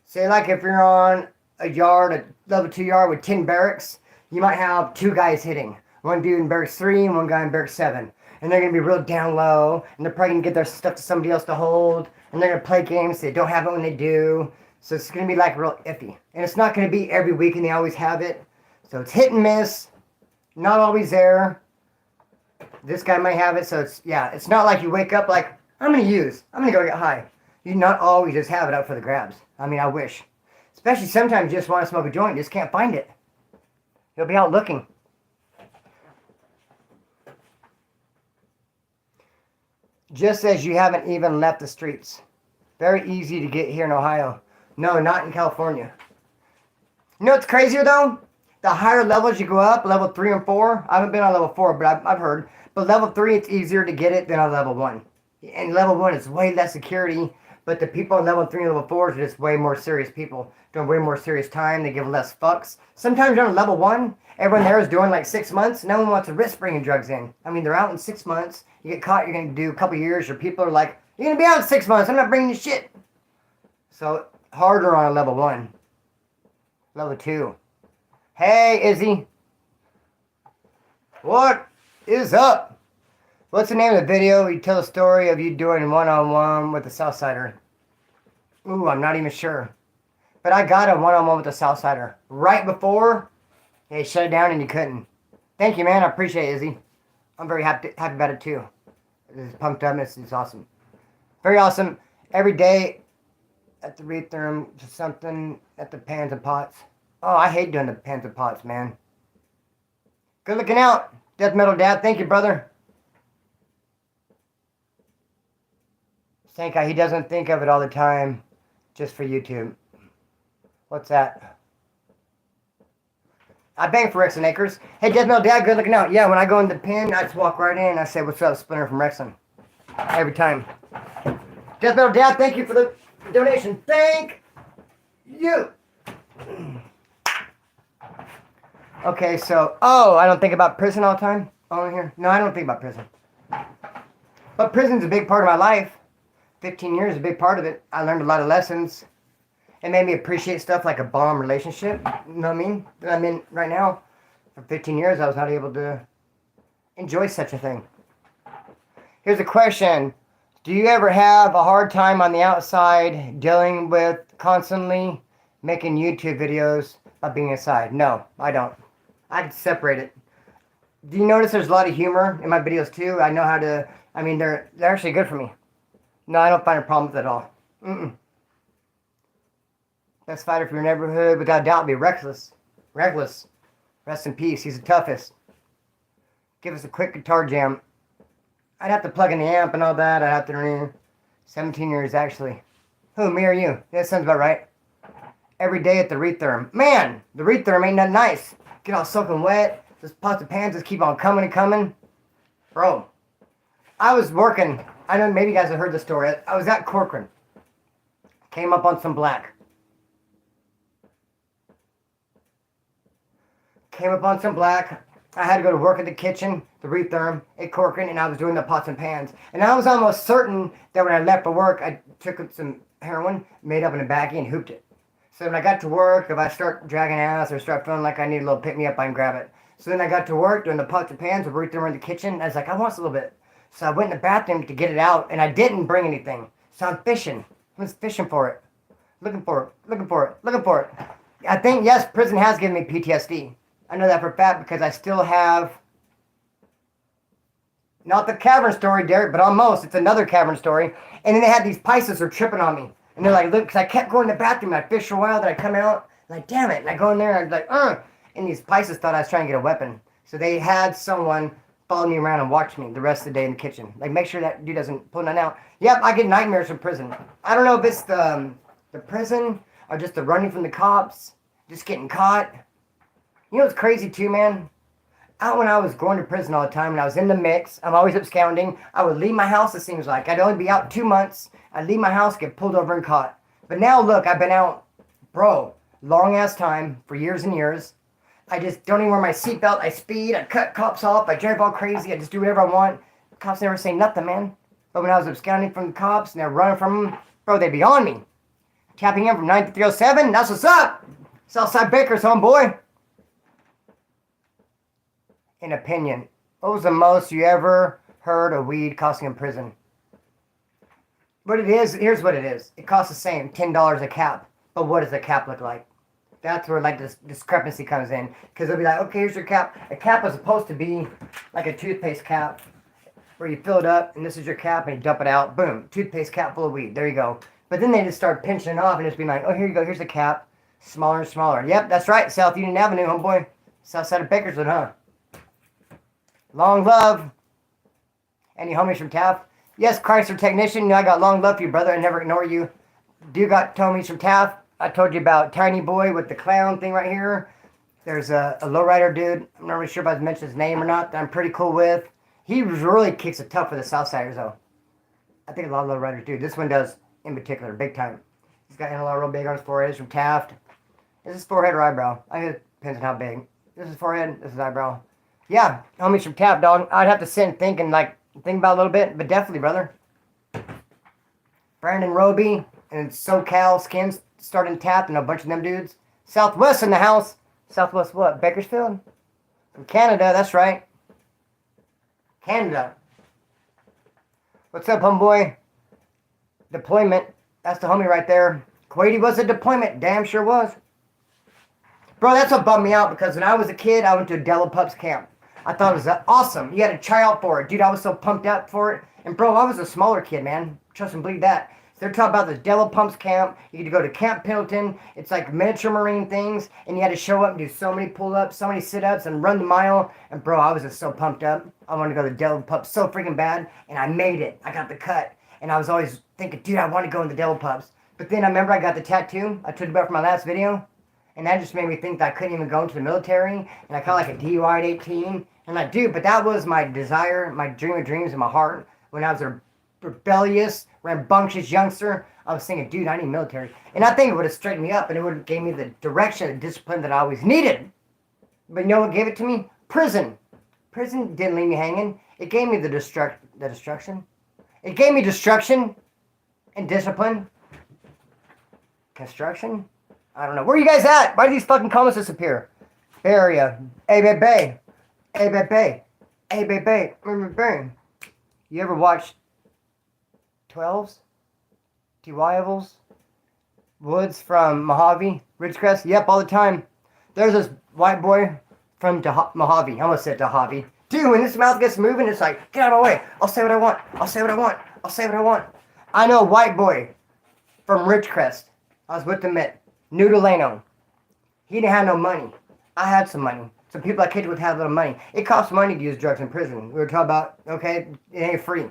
Say, like, if you're on a yard, a level 2 yard with 10 barracks, you might have 2 guys hitting. One dude in barracks 3 and one guy in barracks 7. And they're going to be real down low. And they're probably going to get their stuff to somebody else to hold. And they're going to play games. They don't have it when they do. So it's going to be, like, real iffy. And it's not going to be every week and they always have it. So it's hit and miss. Not always there. This guy might have it. So it's, yeah, it's not like you wake up like, I'm going to go get high. You not always just have it up for the grabs. I mean, I wish. Especially sometimes you just want to smoke a joint. You just can't find it. You'll be out looking. Just as you haven't even left the streets. Very easy to get here in Ohio. No, not in California. You know what's crazier though? The higher levels you go up, level 3 and 4. I haven't been on level 4, but I've heard. But level 3, it's easier to get it than on level 1. And level 1 is way less security. But the people on level 3 and level 4 are just way more serious people. Doing way more serious time. They give less fucks. Sometimes you're on level 1. Everyone there is doing like 6 months. No one wants to risk bringing drugs in. I mean, they're out in 6 months. You get caught, you're going to do a couple years. Your people are like, you're going to be out in 6 months. I'm not bringing you shit. So, harder on a level 1. Level 2. Hey, Izzy. What is up? What's the name of the video? You tell a story of you doing one-on-one with the Southsider. Ooh, I'm not even sure. But I got a one-on-one with the Southsider. Right before they shut it down and you couldn't. Thank you, man. I appreciate it, Izzy. I'm very happy about it, too. This is pumped up. It's awesome. Very awesome. Every day at the Retherm, just something at the pans and pots. Oh, I hate doing the pans and pots, man. Good looking out. Death Metal Dad. Thank you, brother. He doesn't think of it all the time, just for YouTube. What's that? I bang for Rexon Acres. Hey, Death Metal Dad, good looking out. Yeah, when I go in the pen, I just walk right in. I say, what's up, Splinter from Rexon. Every time. Death Metal Dad, thank you for the donation. Thank you. Okay, so, I don't think about prison all the time. Oh, here. No, I don't think about prison. But prison's a big part of my life. 15 years is a big part of it. I learned a lot of lessons. It made me appreciate stuff like a bomb relationship. You know what I mean? That I'm in right now. For 15 years, I was not able to enjoy such a thing. Here's a question. Do you ever have a hard time on the outside dealing with constantly making YouTube videos by being inside? No, I don't. I can separate it. Do you notice there's a lot of humor in my videos too? I know how to, I mean, they're actually good for me. No, I don't find a problem with it at all. Best fighter for your neighborhood, without doubt, would be Reckless. Reckless. Rest in peace. He's the toughest. Give us a quick guitar jam. I'd have to plug in the amp and all that. I'd have to 17 years, actually. Who, me or you? That sounds about right. Every day at the Retherm. Man, the Retherm ain't nothing nice. Get all soaking wet. Just pots of pans just keep on coming and coming. Bro, I was working. I know maybe you guys have heard the story. I was at Corcoran. Came up on some black. I had to go to work at the kitchen, the Retherm, at Corcoran, and I was doing the pots and pans. And I was almost certain that when I left for work, I took some heroin, made up in a baggie, and hooped it. So when I got to work, if I start dragging ass or start feeling like I need a little pick-me-up, I can grab it. So then I got to work doing the pots and pans with Retherm in the kitchen. I was like, I want a little bit. So I went in the bathroom to get it out, and I didn't bring anything. So I'm fishing. I was fishing for it. Looking for it. Looking for it. Looking for it. I think, yes, prison has given me PTSD. I know that for a fact because I still have, not the cavern story, Derek, but almost. It's another cavern story. And then they had these Pisces are tripping on me. And they're like, look, because I kept going to the bathroom. And I fish for a while. Then I come out. Like, damn it. And I go in there and I'm like, And these Pisces thought I was trying to get a weapon. So they had someone follow me around and watch me the rest of the day in the kitchen. Like, make sure that dude doesn't pull nothing out. Yep, I get nightmares from prison. I don't know if it's the prison or just the running from the cops, just getting caught. You know what's crazy too, man? Out when I was going to prison all the time, when I was in the mix, I'm always absconding. I would leave my house, it seems like. I'd only be out 2 months. I'd leave my house, get pulled over and caught. But now, look, I've been out, bro, long-ass time, for years and years. I just don't even wear my seatbelt. I speed, I cut cops off, I drive all crazy, I just do whatever I want. Cops never say nothing, man. But when I was absconding from the cops and they're running from them, bro, they'd be on me. Tapping in from 9307, that's what's up. Southside Bakers, homeboy. An opinion. What was the most you ever heard of weed costing in prison? What it is, here's what it is. It costs the same, $10 a cap. But what does a cap look like? That's where like this discrepancy comes in. Because they'll be like, okay, here's your cap. A cap is supposed to be like a toothpaste cap where you fill it up and this is your cap and you dump it out. Boom. Toothpaste cap full of weed. There you go. But then they just start pinching it off and just being like, oh, here you go. Here's the cap. Smaller and smaller. Yep, that's right. South Union Avenue, homeboy. South side of Bakerswood, huh? Long love. Any homies from Taft? Yes, Chrysler technician. You know, I got long love for you, brother. I never ignore you. Do got homies from Taft. I told you about Tiny Boy with the clown thing right here. There's a lowrider dude. I'm not really sure if I mentioned his name or not. That I'm pretty cool with. He really kicks it tough for the Southsiders, though. I think a lot of lowriders do. This one does, in particular, big time. He's got NLR real big on his forehead. He's from Taft. Is this forehead or eyebrow? I guess it depends on how big. This is forehead. This is eyebrow. Yeah, homies from Taft, dog. I'd have to sit and think about a little bit, but definitely, brother. Brandon Roby and SoCal Skins starting Taft and a bunch of them dudes. Southwest in the house. Southwest what? Bakersfield? From Canada, that's right. Canada. What's up, homeboy? Deployment. That's the homie right there. Quady was a deployment. Damn sure was. Bro, that's what bummed me out because when I was a kid, I went to a Della Pups camp. I thought it was awesome. You had to try out for it. Dude, I was so pumped up for it. And bro, I was a smaller kid, man. Trust and believe that. So they're talking about the Della Pumps camp. You had to go to Camp Pendleton. It's like miniature marine things. And you had to show up and do so many pull-ups, so many sit-ups, and run the mile. And bro, I was just so pumped up. I wanted to go to Della Pups so freaking bad. And I made it. I got the cut. And I was always thinking, dude, I want to go in the Della Pups. But then I remember I got the tattoo I told you about from my last video. And that just made me think that I couldn't even go into the military. And I caught like a DUI at 18. And I do, but that was my desire, my dream of dreams in my heart. When I was a rebellious, rambunctious youngster, I was thinking, dude, I need military. And I think it would have straightened me up and it would have gave me the direction and discipline that I always needed. But you know what gave it to me? Prison. Prison didn't leave me hanging. It gave me the destruction. It gave me destruction and discipline. Construction? I don't know. Where are you guys at? Why do these fucking comments disappear? Bay Area. Hey, baby. Hey, baby. Hey, baby. You ever watch 12s? T.Y.Evils? Woods from Mojave? Ridgecrest? Yep, all the time. There's this white boy from Mojave. I almost said Mojave. Dude, when this mouth gets moving, it's like, get out of my way. I'll say what I want. I'll say what I want. I'll say what I want. I know a white boy from Ridgecrest. I was with him at New Delano. He didn't have no money. I had some money. Some people I kicked with had a little money. It costs money to use drugs in prison. We were talking about, okay, it ain't free.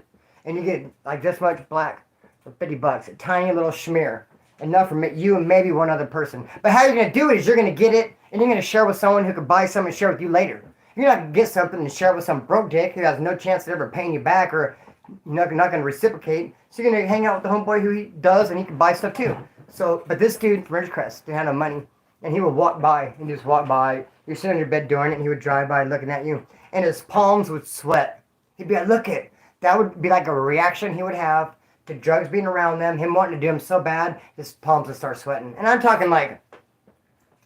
And you get like this much black for $50. A tiny little schmear. Enough for you and maybe one other person. But how you're going to do it is you're going to get it and you're going to share with someone who could buy some and share with you later. You're not going to get something and share it with some broke dick who has no chance of ever paying you back or not going to reciprocate. So you're going to hang out with the homeboy who he does and he can buy stuff too. So, but this dude from Ridgecrest didn't have no money. And he would walk by and just walk by. You're sitting on your bed doing it and he would drive by looking at you. And his palms would sweat. He'd be like, look it. That would be like a reaction he would have to drugs being around them. Him wanting to do them so bad, his palms would start sweating. And I'm talking like,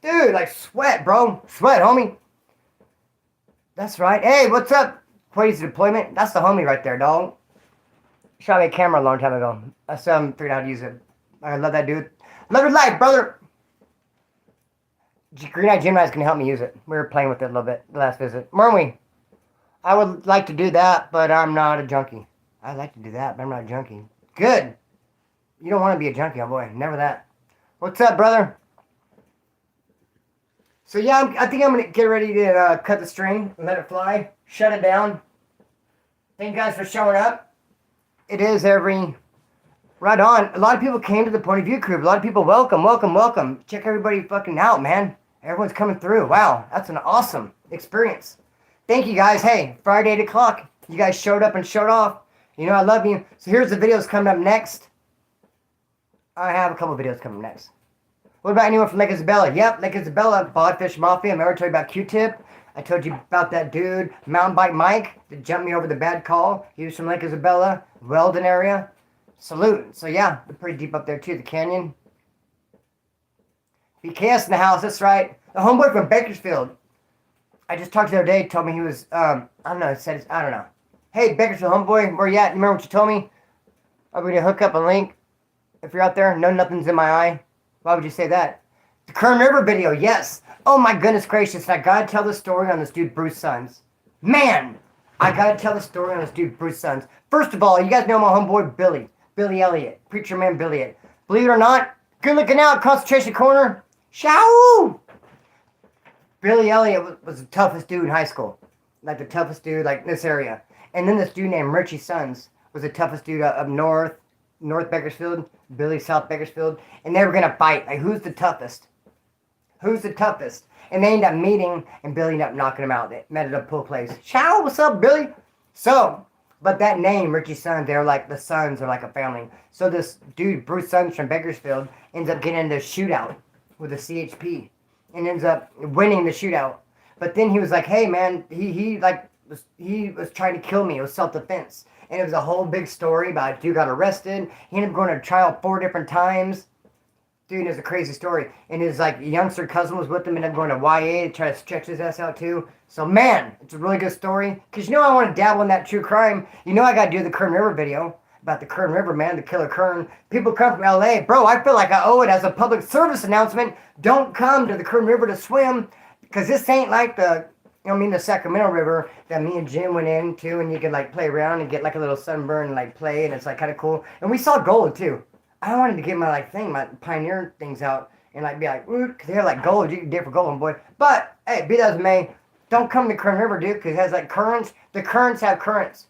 dude, like sweat, bro. Sweat, homie. That's right. Hey, what's up? Quady's deployment. That's the homie right there, dog. Shot me a camera a long time ago. I still haven't figured out how to use it. I love that dude. Love your life, brother. Green Eye Gemini is going to help me use it. We were playing with it a little bit the last visit. Weren't we? I would like to do that, but I'm not a junkie. I'd like to do that, but I'm not a junkie. Good. You don't want to be a junkie, oh boy. Never that. What's up, brother? So yeah, I think I'm going to get ready to cut the string and let it fly. Shut it down. Thank you guys for showing up. It is every... Right on. A lot of people came to the Point of View group. A lot of people, welcome. Check everybody fucking out, man. Everyone's coming through. Wow, that's an awesome experience. Thank you guys. Hey, Friday 8 o'clock. You guys showed up and showed off. You know I love you. So here's the videos coming up next. I have a couple videos coming next. What about anyone from Lake Isabella? Yep, Lake Isabella, Bodfish Mafia. Remember I told you about Q-Tip? I told you about that dude, Mountain Bike Mike, that jumped me over the bad call. He was from Lake Isabella, Weldon area. Salute. So yeah, they're pretty deep up there too, the canyon. BKS in the house, that's right. The homeboy from Bakersfield. I just talked to the other day, told me he was, I don't know, I don't know. Hey, Bakersfield homeboy, where you at? You remember what you told me? I'm going to hook up a link. If you're out there, no nothing's in my eye. Why would you say that? The Kern River video, yes. Oh my goodness gracious, I gotta tell the story on this dude Bruce Sons. Man, I gotta tell the story on this dude Bruce Sons. First of all, you guys know my homeboy Billy Elliott, Preacher Man Billy Elliott. Believe it or not, good looking out, Concentration Corner. Shao! Billy Elliott was the toughest dude in high school. Like the toughest dude, like in this area. And then this dude named Richie Sons was the toughest dude up north Bakersfield, Billy South Bakersfield. And they were going to fight. Like, who's the toughest? Who's the toughest? And they ended up meeting, and Billy ended up knocking him out. They met at a pool place. Ciao, what's up, Billy? So, but that name, Richie Sons, they're like, the Sons are like a family. So this dude, Bruce Sons from Bakersfield, ends up getting into a shootout with a CHP. And ends up winning the shootout. But then he was like, hey, man, he was trying to kill me. It was self-defense. And it was a whole big story about a dude got arrested. He ended up going to trial 4 different times. Dude, it's a crazy story. And his youngster cousin was with him and ended up going to YA to try to stretch his ass out too. So man, it's a really good story. Because you know I want to dabble in that true crime. You know I got to do the Kern River video about the Kern River, man, the killer Kern. People come from LA. Bro, I feel like I owe it as a public service announcement. Don't come to the Kern River to swim. Because this ain't like the Sacramento River that me and Jim went into, and you can play around and get a little sunburn and play, and it's kind of cool. And we saw gold too. I wanted to get my my Pioneer things out and be because they have gold. You can dig for gold, boy. But hey, be that as it may, don't come to Kern River, dude, because it has currents. The currents have currents.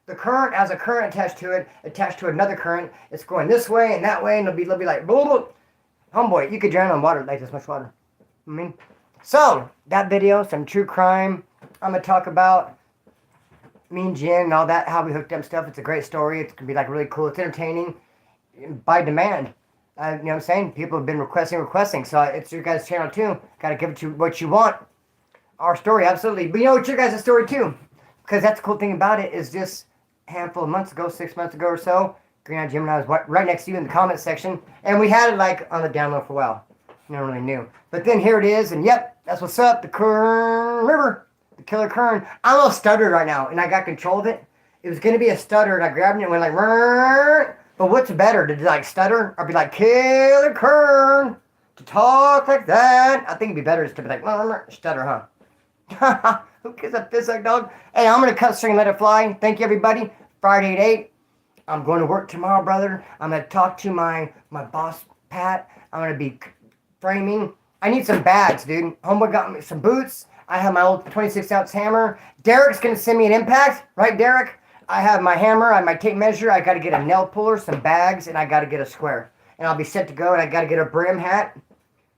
The current has a current attached to another current. It's going this way and that way, and it'll be like blah, blah. Homeboy, you could drown on water like this much water. So, that video, some true crime. I'm going to talk about me and Jen and all that, how we hooked up stuff. It's a great story. It's going to be really cool. It's entertaining by demand. You know what I'm saying? People have been requesting. So, it's your guys' channel too. Got to give it you what you want. Our story, absolutely. But you know, it's your guys' story too. Because that's the cool thing about it is just a handful of months ago, 6 months ago or so, Green Eye Gemini was right next to you in the comment section. And we had it on the download for a while. No one really knew. But then here it is, and yep, that's what's up. The Kern River, the killer Kern. I'm a little stuttered right now, and I got control of it. It was going to be a stutter, and I grabbed it and went Rrr. But what's better, to stutter or be killer Kern? To talk like that? I think it'd be better just to be Rrr. Stutter, huh? Who gives a piss dog? Hey, I'm going to cut string and let it fly. Thank you, everybody. Friday at 8. I'm going to work tomorrow, brother. I'm going to talk to my boss, Pat. I'm going to be framing. I need some bags, dude. Homeboy got me some boots. I have my old 26-ounce hammer. Derek's going to send me an impact. Right, Derek? I have my hammer. I have my tape measure. I got to get a nail puller, some bags, and I got to get a square. And I'll be set to go, and I got to get a brim hat.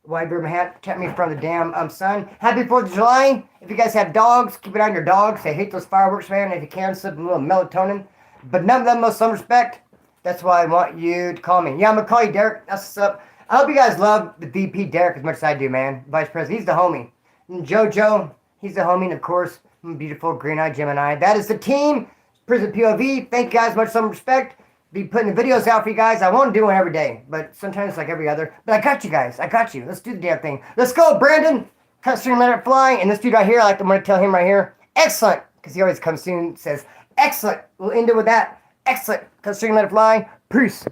Wide brim hat. Protect me from the damn sun. Happy 4th of July. If you guys have dogs, keep it on your dogs. They hate those fireworks, man. If you can, slip a little melatonin. But none of them with some respect. That's why I want you to call me. Yeah, I'm going to call you, Derek. That's what's up. I hope you guys love the VP Derek as much as I do, man. Vice President. He's the homie. And JoJo, he's the homie. And, of course, beautiful Green Eye Gemini. That is the team. Prison POV. Thank you guys much. Some respect. Be putting the videos out for you guys. I won't do one every day, but sometimes it's every other. But I got you guys. I got you. Let's do the damn thing. Let's go, Brandon. Cut string, let it fly. And this dude right here, I'm going to tell him right here. Excellent. Because he always comes soon and says, excellent. We'll end it with that. Excellent. Cut string, let it fly. Peace.